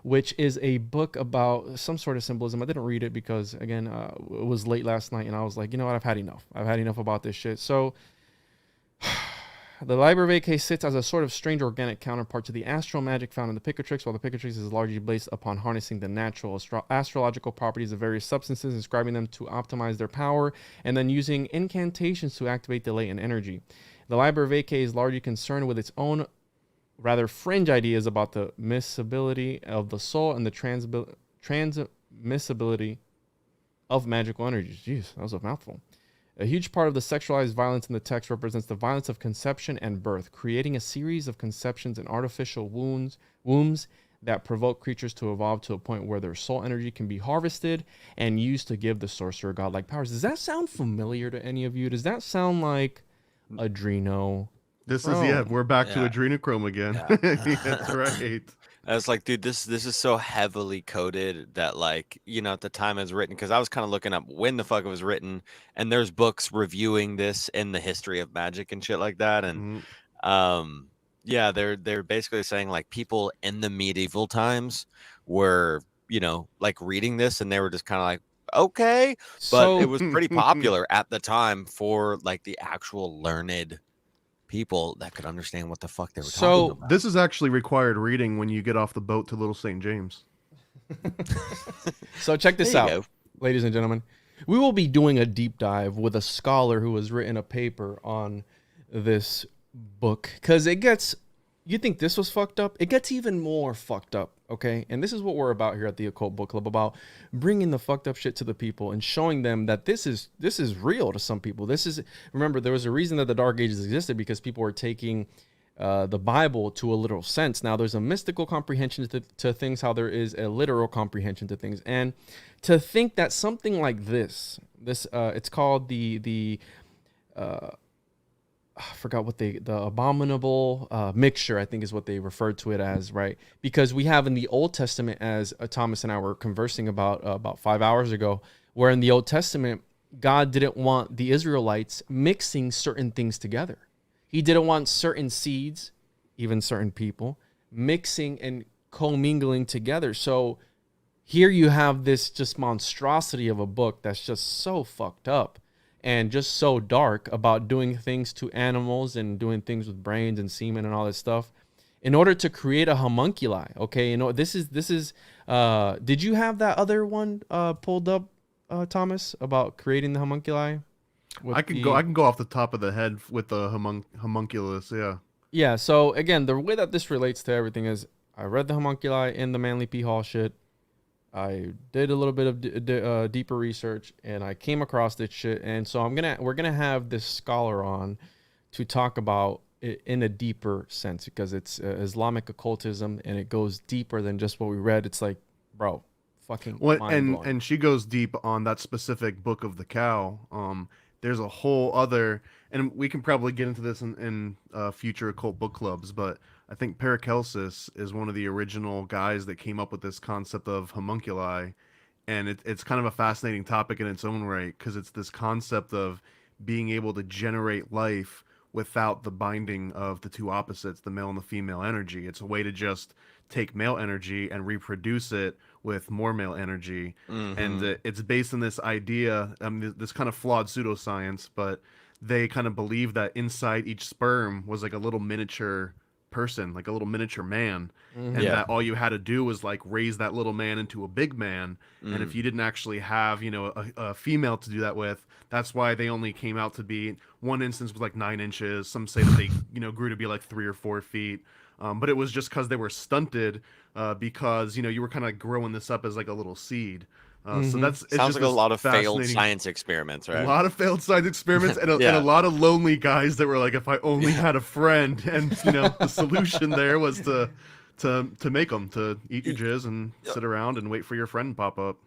which is a book about some sort of symbolism. I didn't read it because, again, it was late last night, and I was like, you know what? I've had enough. I've had enough about this shit. So the Liber Vaccae sits as a sort of strange organic counterpart to the astral magic found in the Picatrix, while the Picatrix is largely based upon harnessing the natural astrological properties of various substances, inscribing them to optimize their power, and then using incantations to activate the latent energy. The Liber Vaccae is largely concerned with its own rather fringe ideas about the miscibility of the soul and the transmissibility of magical energies. Jeez, that was a mouthful. A huge part of the sexualized violence in the text represents the violence of conception and birth, creating a series of conceptions and artificial wombs that provoke creatures to evolve to a point where their soul energy can be harvested and used to give the sorcerer godlike powers. Does that sound familiar to any of you? Does that sound like Adreno? This is we're back to adrenochrome again. Yeah. That's right. I was like, dude, this is so heavily coded that, like, at the time it was written, because I was kind of looking up when the fuck it was written, and there's books reviewing this in the history of magic and shit like that, and yeah, they're basically saying like people in the medieval times were like reading this, and they were just kind of like, okay, but it was pretty popular at the time for like the actual learned people that could understand what the fuck they were talking about. This is actually required reading when you get off the boat to Little St. James. So check this out, ladies and gentlemen. We will be doing a deep dive with a scholar who has written a paper on this book, because it gets, you think this was fucked up? It gets even more fucked up, okay? And this is what we're about here at the Occult Book Club, about bringing the fucked up shit to the people and showing them that this is real to some people. Remember, there was a reason that the Dark Ages existed, because people were taking the Bible to a literal sense. Now, there's a mystical comprehension to things, how there is a literal comprehension to things. And to think that something like this, it's called the I forgot what the abominable mixture, I think is what they referred to it as, right? Because we have in the Old Testament, as Thomas and I were conversing about 5 hours ago, where in the Old Testament, God didn't want the Israelites mixing certain things together. He didn't want certain seeds, even certain people, mixing and commingling together. So here you have this just monstrosity of a book that's just so fucked up and just so dark about doing things to animals and doing things with brains and semen and all this stuff in order to create a homunculi. Okay, you know, this is did you have that other one pulled up, Thomas, about creating the homunculi? I can go off the top of the head with the homunculus. Yeah. Yeah, so again, the way that this relates to everything is I read the homunculi in the Manly P. Hall shit. I did a little bit of deeper research, and I came across this shit. And so we're gonna have this scholar on to talk about it in a deeper sense, because it's Islamic occultism, and it goes deeper than just what we read. It's like, bro, fucking mind-blowing. And she goes deep on that specific book of the cow. There's a whole other, and we can probably get into this in future occult book clubs, but I think Paracelsus is one of the original guys that came up with this concept of homunculi, and it's kind of a fascinating topic in its own right, because it's this concept of being able to generate life without the binding of the two opposites, the male and the female energy. It's a way to just take male energy and reproduce it with more male energy. And it's based on this idea, this kind of flawed pseudoscience, but they kind of believe that inside each sperm was like a little miniature person, like a little miniature man, and that all you had to do was like raise that little man into a big man. And if you didn't actually have, you know, a female to do that with, that's why they only came out to be, one instance was like 9 inches. Some say that they, you know, grew to be like 3 or 4 feet. But it was just because they were stunted, because, you know, you were kind of growing this up as like a little seed. So it's Sounds just like a lot of failed fascinating- science experiments, right? A lot of failed science experiments, and Yeah. a lot of lonely guys that were like, if I only had a friend. And, you know, the solution there was to make them, to eat your jizz and sit around and wait for your friend to pop up.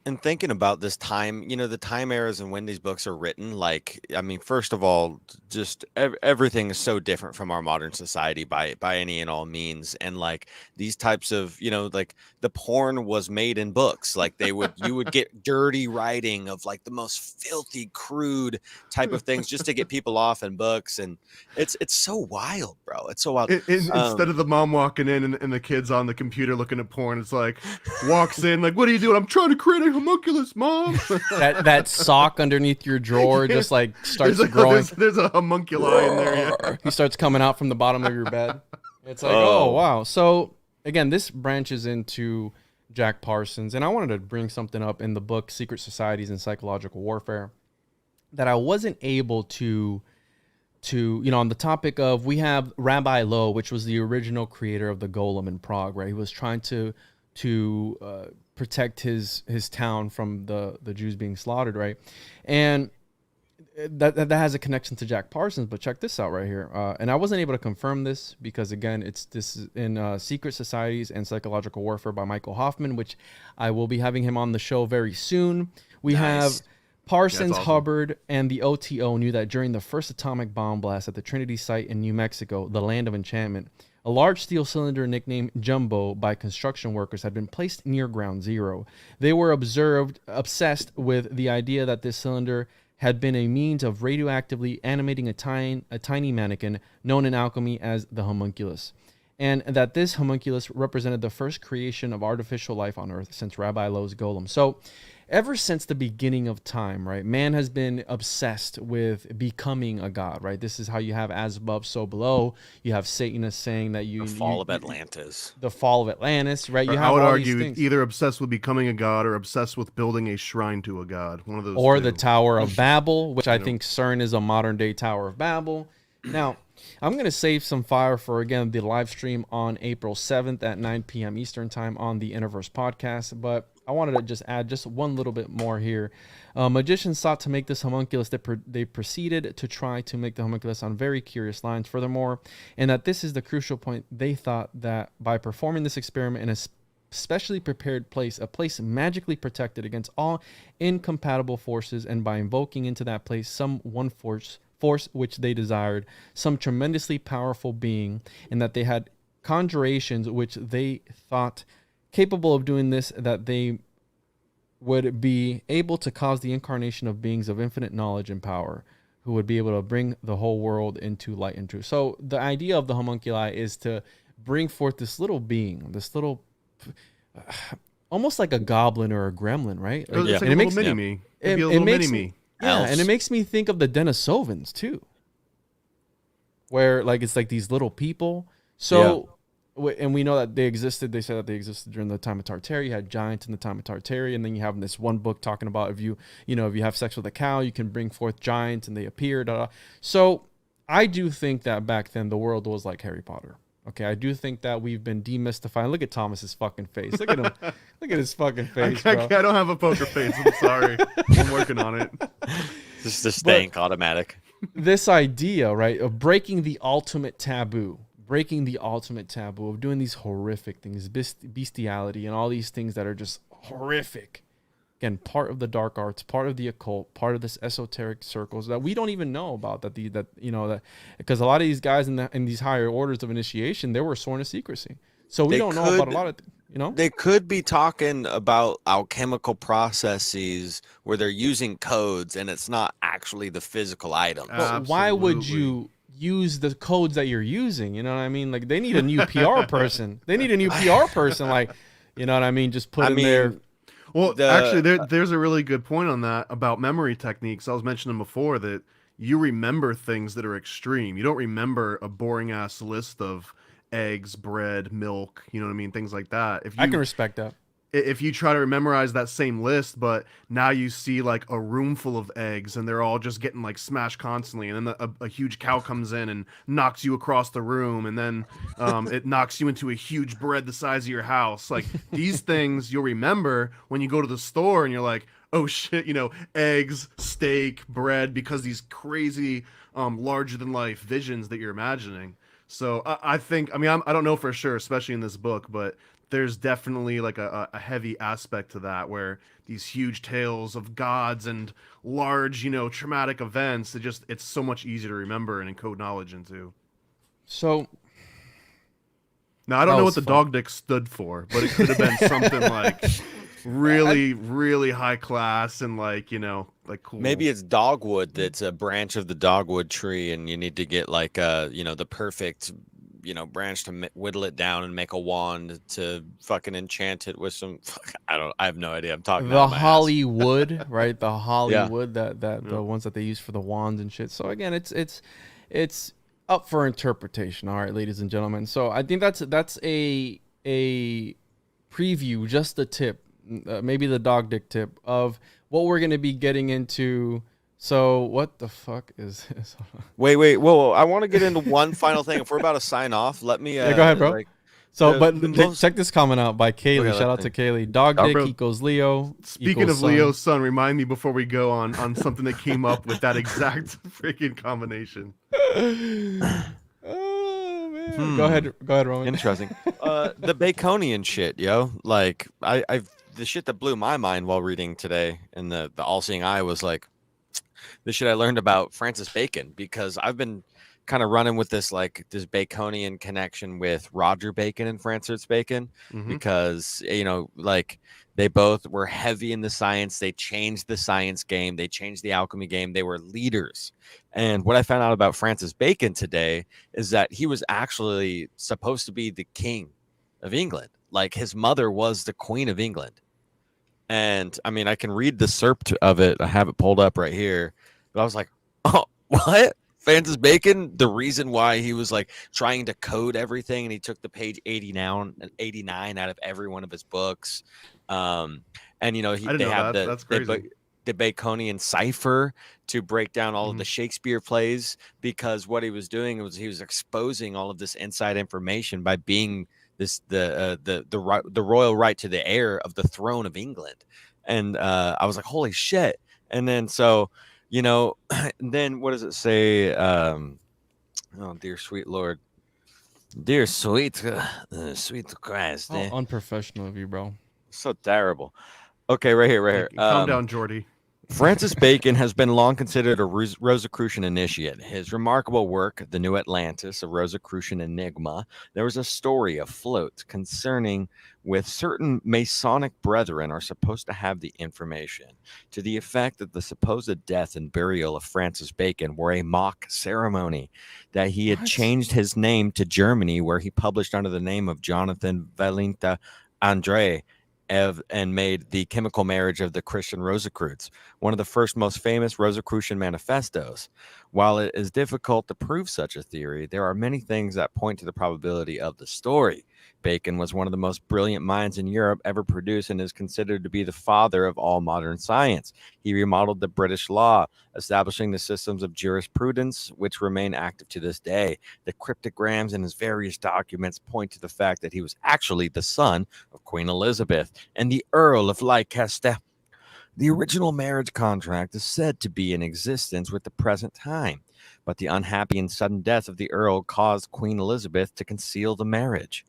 And thinking about this time, you know, the time eras and when these books are written, like, I mean, first of all, just everything is so different from our modern society by any and all means. And like these types of, you know, like the porn was made in books. Like you would get dirty writing of like the most filthy, crude type of things just to get people off in books. And it's so wild, bro. It's so wild. Instead of the mom walking in and the kids on the computer looking at porn, it's like, walks in like, what are you doing? I'm trying to create a homunculus, mom. that sock underneath your drawer just like starts growing. There's a homunculi in there. Yeah. He starts coming out from the bottom of your bed. It's like, oh wow. So again, this branches into Jack Parsons, and I wanted to bring something up in the book Secret Societies and Psychological Warfare that I wasn't able to you know, on the topic of, we have Rabbi Lowe, which was the original creator of the Golem in Prague, right? He was trying to protect his town from the Jews being slaughtered, right? And that has a connection to Jack Parsons. But check this out right here. And I wasn't able to confirm this because, again, this is in Secret Societies and Psychological Warfare by Michael Hoffman, which I will be having him on the show very soon. We have Parsons, awesome. Hubbard, and the OTO knew that during the first atomic bomb blast at the Trinity site in New Mexico, the land of enchantment, a large steel cylinder nicknamed Jumbo by construction workers had been placed near ground zero. They were obsessed with the idea that this cylinder had been a means of radioactively animating a tiny mannequin known in alchemy as the homunculus, and that this homunculus represented the first creation of artificial life on Earth since Rabbi Lowe's golem. So ever since the beginning of time, right, man has been obsessed with becoming a god, right? This is how you have as above, so below. You have Satanists saying that The fall of Atlantis. The fall of Atlantis, right? You I have would all argue these things. either obsessed with becoming a god or obsessed with building a shrine to a god. One of those Or two. the Tower of Babel, which I think CERN is a modern day Tower of Babel. Now, I'm going to save some fire for, again, the live stream on April 7th at 9 p.m. Eastern time on the Interverse podcast. But I wanted to just add just one little bit more here. Magicians sought to make this homunculus. They proceeded to try to make the homunculus on very curious lines. Furthermore, and that this is the crucial point, they thought that by performing this experiment in a specially prepared place, a place magically protected against all incompatible forces, and by invoking into that place some one force which they desired, some tremendously powerful being, and that they had conjurations which they thought capable of doing this, that they would be able to cause the incarnation of beings of infinite knowledge and power, who would be able to bring the whole world into light and truth. So the idea of the homunculi is to bring forth this little being, this little, almost like a goblin or a gremlin, right? It's like and a it little makes mini-me. it, It'd be a it little makes mini-me. yeah, Elves. and it makes me think of the Denisovans too, where like it's like these little people. So, and we know that they existed. They said that they existed during the time of Tartaria. You had giants in the time of Tartaria, and then you have this one book talking about if you have sex with a cow, you can bring forth giants, and they appear. So, I do think that back then the world was like Harry Potter. Okay, I do think that we've been demystifying. Look at Thomas's fucking face. Look at him. Look at his fucking face, bro. I don't have a poker face. I'm sorry. I'm working on it. This is the stank automatic. This idea, right, of breaking the ultimate taboo of doing these horrific things, bestiality, and all these things that are just horrific. Again, part of the dark arts, part of the occult, part of this esoteric circles that we don't even know about. That because a lot of these guys in these higher orders of initiation, they were sworn to secrecy, so we don't know about a lot of. They could be talking about alchemical processes where they're using codes and it's not actually the physical item. But why would you use the codes that you're using? You know what I mean? Like they need a new PR person. They need a new PR person. Like, you know what I mean? Just put in there. Well, actually, there's a really good point on that about memory techniques. I was mentioning before that you remember things that are extreme. You don't remember a boring ass list of eggs, bread, milk, you know what I mean? Things like that. I can respect that. If you try to memorize that same list, but now you see like a room full of eggs and they're all just getting like smashed constantly, and then a huge cow comes in and knocks you across the room, and then it knocks you into a huge bread the size of your house. Like these things you'll remember when you go to the store and you're like, oh shit, eggs, steak, bread, because these crazy larger than life visions that you're imagining. So I think, I don't know for sure, especially in this book, but there's definitely like a heavy aspect to that, where these huge tales of gods and large, traumatic events, it's so much easier to remember and encode knowledge into. So now I don't know what the dog dick stood for, but it could have been something like really, really high class and like cool. Maybe it's dogwood. That's a branch of the dogwood tree, and you need to get like the perfect branch to whittle it down and make a wand to fucking enchant it with some. I have no idea. I'm talking the Hollywood, right? The Hollywood that the ones that they use for the wands and shit. So again, it's up for interpretation. All right, ladies and gentlemen. So I think that's a preview, just the tip, maybe the dog dick tip of what we're gonna be getting into. So what the fuck is this? Wait. Whoa. I want to get into one final thing. If we're about to sign off, let me. Go ahead, bro. Check this comment out by Kaylee. Shout out to Kaylee. Dog dick equals Leo. Speaking of Leo's son, remind me before we go on something that came up with that exact freaking combination. Oh man. Go ahead, Roman. Interesting. The Baconian shit, yo. Like the shit that blew my mind while reading today, and the all-seeing eye was like, the shit I learned about Francis Bacon, because I've been kind of running with this Baconian connection with Roger Bacon and Francis Bacon, because they both were heavy in the science. They changed the science game. They changed the alchemy game. They were leaders. And what I found out about Francis Bacon today is that he was actually supposed to be the king of England. Like his mother was the Queen of England. And I can read the serpt of it. I have it pulled up right here. But I was like, oh, what? Francis Bacon, the reason why he was like trying to code everything, and he took the page 89 out of every one of his books. And they have the Baconian cipher to break down all of the Shakespeare plays, because what he was doing was he was exposing all of this inside information by being the royal right to the heir of the throne of England. And I was like, holy shit. And then then what does it say? Oh, dear sweet Lord, dear sweet Christ. How unprofessional of you, bro. So terrible. Okay, right here. Calm down, Jordy. Francis Bacon has been long considered a Rosicrucian initiate. His remarkable work, The New Atlantis, a Rosicrucian enigma, there was a story afloat concerning with certain Masonic brethren are supposed to have the information to the effect that the supposed death and burial of Francis Bacon were a mock ceremony, that he had What? changed his name to Germany, where he published under the name of Jonathan Valentin Andre, and made the chemical marriage of the Christian Rosicrucians, one of the first most famous Rosicrucian manifestos. While it is difficult to prove such a theory, there are many things that point to the probability of the story. Bacon was one of the most brilliant minds in Europe ever produced and is considered to be the father of all modern science. He remodeled the British law, establishing the systems of jurisprudence which remain active to this day. The cryptograms in his various documents point to the fact that he was actually the son of Queen Elizabeth and the Earl of Leicester. The original marriage contract is said to be in existence with the present time, but the unhappy and sudden death of the Earl caused Queen Elizabeth to conceal the marriage.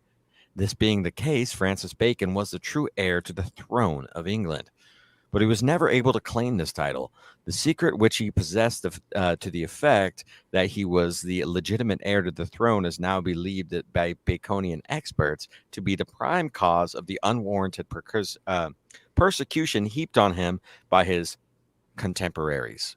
This being the case, Francis Bacon was the true heir to the throne of England, but he was never able to claim this title. The secret which he possessed to the effect that he was the legitimate heir to the throne is now believed by Baconian experts to be the prime cause of the unwarranted persecution heaped on him by his contemporaries.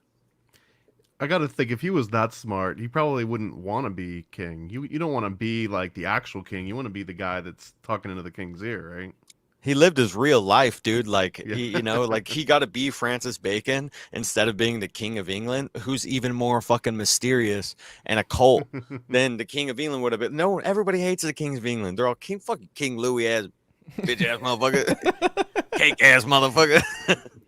I gotta think, if he was that smart, he probably wouldn't want to be king. You don't want to be like the actual king. You want to be the guy that's talking into the king's ear, right? He lived his real life, dude. Like, Yeah. he got to be Francis Bacon instead of being the King of England, who's even more fucking mysterious and occult than the King of England would have been. No, everybody hates the Kings of England. They're all fucking King Louis ass, bitch ass motherfucker, cake ass motherfucker.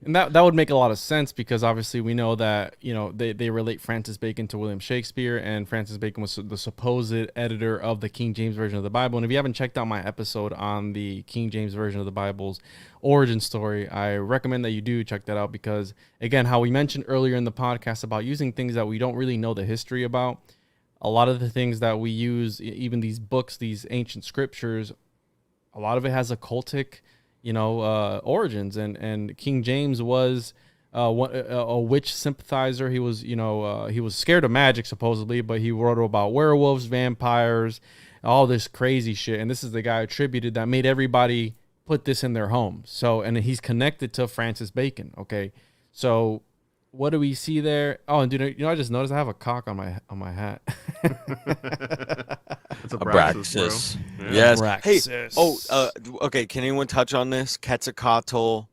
And that would make a lot of sense because obviously we know that, they relate Francis Bacon to William Shakespeare, and Francis Bacon was the supposed editor of the King James Version of the Bible. And if you haven't checked out my episode on the King James Version of the Bible's origin story, I recommend that you do check that out because, again, how we mentioned earlier in the podcast about using things that we don't really know the history about, a lot of the things that we use, even these books, these ancient scriptures, a lot of it has occultic origins, and King James was a witch sympathizer. He was, he was scared of magic supposedly, but he wrote about werewolves, vampires, all this crazy shit. And this is the guy attributed that made everybody put this in their homes. So, and he's connected to Francis Bacon. Okay, so what do we see there? Oh, and dude, I just noticed I have a cock on my hat. It's a Abraxas, bro. Yeah. Yes. Abraxas. Hey, okay. Can anyone touch on this? Quetzalcoatl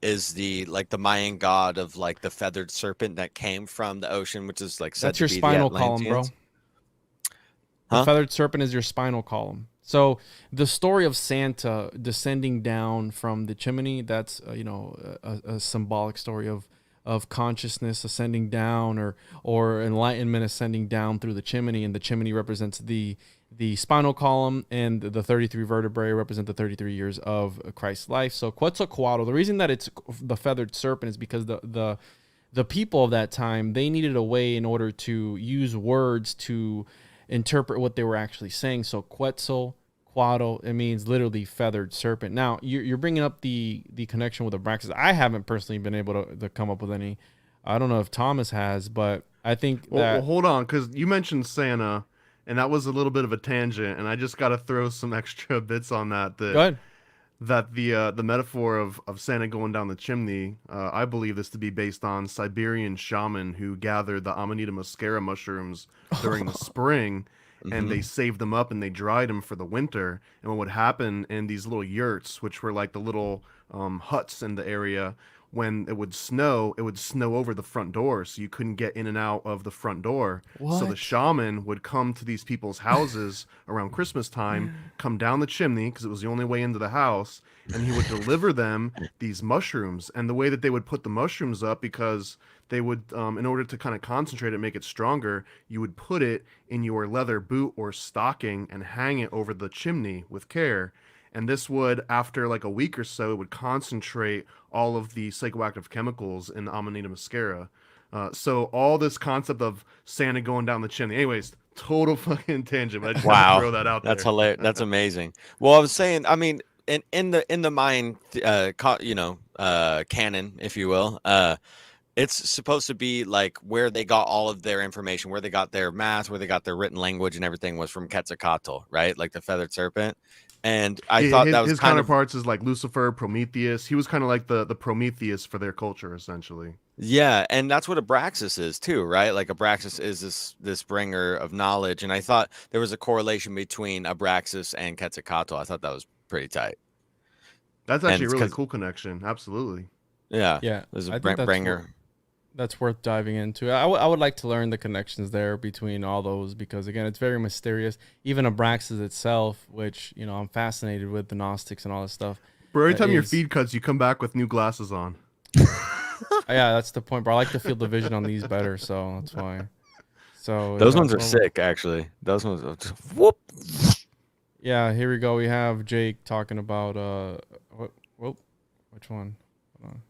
is the Mayan god of the feathered serpent that came from the ocean, which is said That's to your be spinal the column, bro. Atlanteans. The Huh? feathered serpent is your spinal column. So the story of Santa descending down from the chimney, that's a symbolic story of consciousness ascending down, or enlightenment ascending down through the chimney, and the chimney represents the spinal column, and the 33 vertebrae represent the 33 years of Christ's life. So Quetzalcoatl, the reason that it's the feathered serpent is because the people of that time, they needed a way in order to use words to interpret what they were actually saying. So Quetzalcoatl, it means literally feathered serpent. Now you're bringing up the connection with Abraxas. I haven't personally been able to come up with any. I don't know if Thomas has, but I think Well, hold on, because you mentioned Santa, and that was a little bit of a tangent, and I just got to throw some extra bits on that. Go ahead. That the metaphor of Santa going down the chimney, I believe this to be based on Siberian shaman who gathered the Amanita muscaria mushrooms during the spring, and they saved them up and they dried them for the winter. And what would happen in these little yurts, which were like the little huts in the area, when it would snow over the front door, so you couldn't get in and out of the front door. So the What? shaman would come to these people's houses around Christmas time, come down the chimney because it was the only way into the house, and he would deliver them these mushrooms. And the way that they would put the mushrooms up, because they would, in order to kind of concentrate it, make it stronger, you would put it in your leather boot or stocking and hang it over the chimney with care. And this would, after like a week or so, it would concentrate all of the psychoactive chemicals in the Amanita muscaria. So all this concept of Santa going down the chimney. Anyways, total fucking tangent, but I just want to throw that out That's there. hilarious. That's amazing. Well, I was saying, I mean, in the Mayan, canon, if you will, it's supposed to be like where they got all of their information, where they got their math, where they got their written language and everything was from Quetzalcoatl, right? Like the feathered serpent. And I thought that was his kind of, counterparts is like Lucifer, Prometheus. He was kind of like the Prometheus for their culture, essentially. yeah, and that's what Abraxas is too, right? Like Abraxas is this bringer of knowledge, and I thought there was a correlation between Abraxas and Quetzalcoatl. I thought that was pretty tight. That's And actually a it's really 'cause- cool connection. Absolutely. Yeah, Yeah, there's I a think bringer. that's worth diving into. I would like to learn the connections there between all those because again, it's very mysterious. Even Abraxas itself, which I'm fascinated with the Gnostics and all this stuff. Bro, every time your is- feed cuts, you come back with new glasses on. Yeah, that's the point. But I like to feel the vision on these better, so that's why. So Those yeah, ones are so- sick, actually. Those ones are just, whoop. Yeah, here we go. We have Jake talking about which one? Hold on.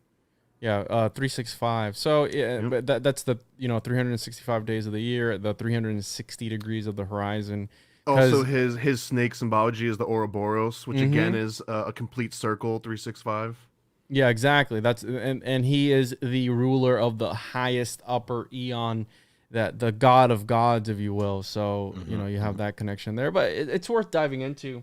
Yeah, 365. So yeah, Yep. but that's the 365 days of the year, the 360 degrees of the horizon. Also, 'Cause- his snake symbology is the Ouroboros, which again is a complete circle, 365. Yeah, exactly. That's and he is the ruler of the highest upper eon, that the god of gods, if you will. So you have that connection there, but it's worth diving into.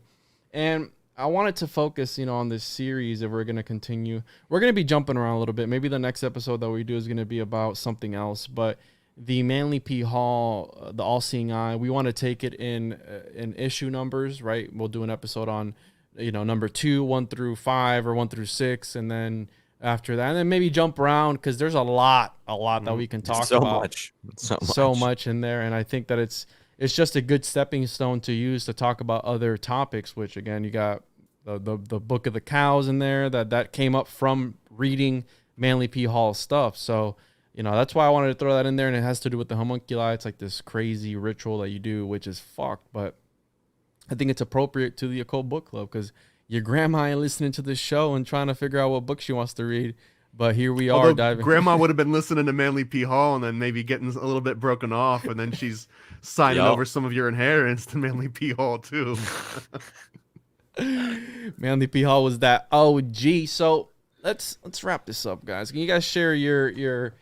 And I wanted to focus, on this series. If we're going to continue, we're going to be jumping around a little bit. Maybe the next episode that we do is going to be about something else. But the Manly P. Hall, the All-Seeing Eye, we want to take it in issue numbers, right? We'll do an episode on, number 2, 1 through 5, or 1 through 6, and then after that, and then maybe jump around because there's a lot that we can talk so about. much. So much in there, and I think that it's just a good stepping stone to use to talk about other topics, which again, you got the Book of the Cows in there that came up from reading Manly P. Hall stuff. So, that's why I wanted to throw that in there, and it has to do with the homunculi. It's like this crazy ritual that you do, which is fucked, but I think it's appropriate to the Occult Book Club because your grandma ain't listening to this show and trying to figure out what book she wants to read. But here we are Although diving. Grandma would have been listening to Manly P. Hall and then maybe getting a little bit broken off, and then she's signing Yup. over some of your inheritance to Manly P. Hall too. Manly P. Hall was that OG. So let's wrap this up, guys. Can you guys share your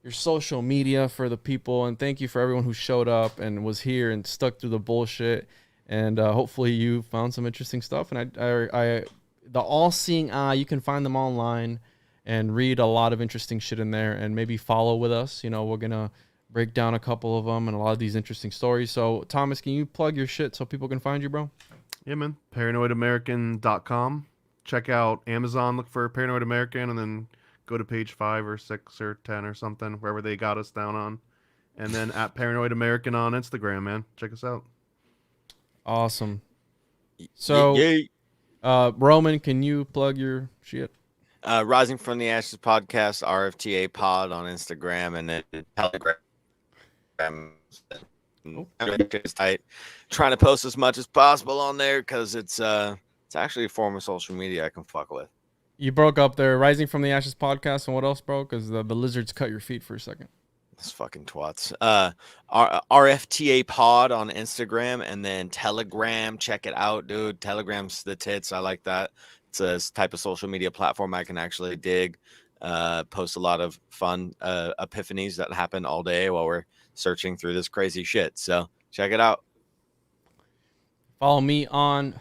social media for the people? And thank you for everyone who showed up and was here and stuck through the bullshit. And hopefully you found some interesting stuff. And I the All-Seeing Eye, you can find them online and read a lot of interesting shit in there. And maybe follow with us. We're gonna break down a couple of them and a lot of these interesting stories. So Thomas, can you plug your shit so people can find you, bro? Yeah, man. ParanoidAmerican.com. Check out Amazon, look for Paranoid American, and then go to page 5 or 6 or 10 or something, wherever they got us down on. And then at Paranoid American on Instagram, man. Check us out. Awesome. So, Roman, can you plug your shit? Rising from the Ashes podcast, RFTA pod on Instagram, and then Telegram. It's tight. Trying to post as much as possible on there because it's actually a form of social media I can fuck with. You broke up there. Rising from the Ashes podcast, and what else, bro? Because the lizards cut your feet for a second. Those fucking twats. RFTA pod on Instagram, and then Telegram. Check it out, dude. Telegram's the tits. I like that. It's a type of social media platform I can actually dig. Post a lot of fun epiphanies that happen all day while we're searching through this crazy shit. So check it out. Follow me on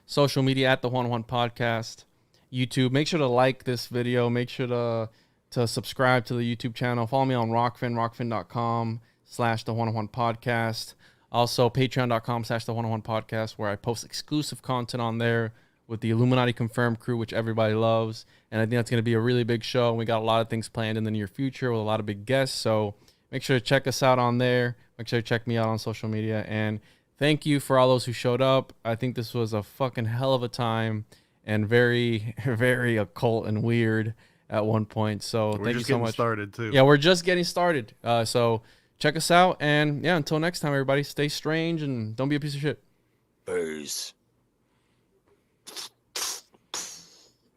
social media at the Juan Podcast, YouTube. Make sure to like this video. Make sure to subscribe to the YouTube channel. Follow me on rockfin.com/the Juan Podcast. Also, patreon.com/the Juan Podcast, where I post exclusive content on there with the Illuminati Confirmed crew, which everybody loves. And I think that's going to be a really big show. And we got a lot of things planned in the near future with a lot of big guests. So make sure to check us out on there. Make sure to check me out on social media. And thank you for all those who showed up. I think this was a fucking hell of a time and very, very occult and weird at one point. So We're thank you just so getting much. started too. Yeah, we're just getting started. So check us out. And yeah, until next time, everybody, stay strange and don't be a piece of shit. Peace.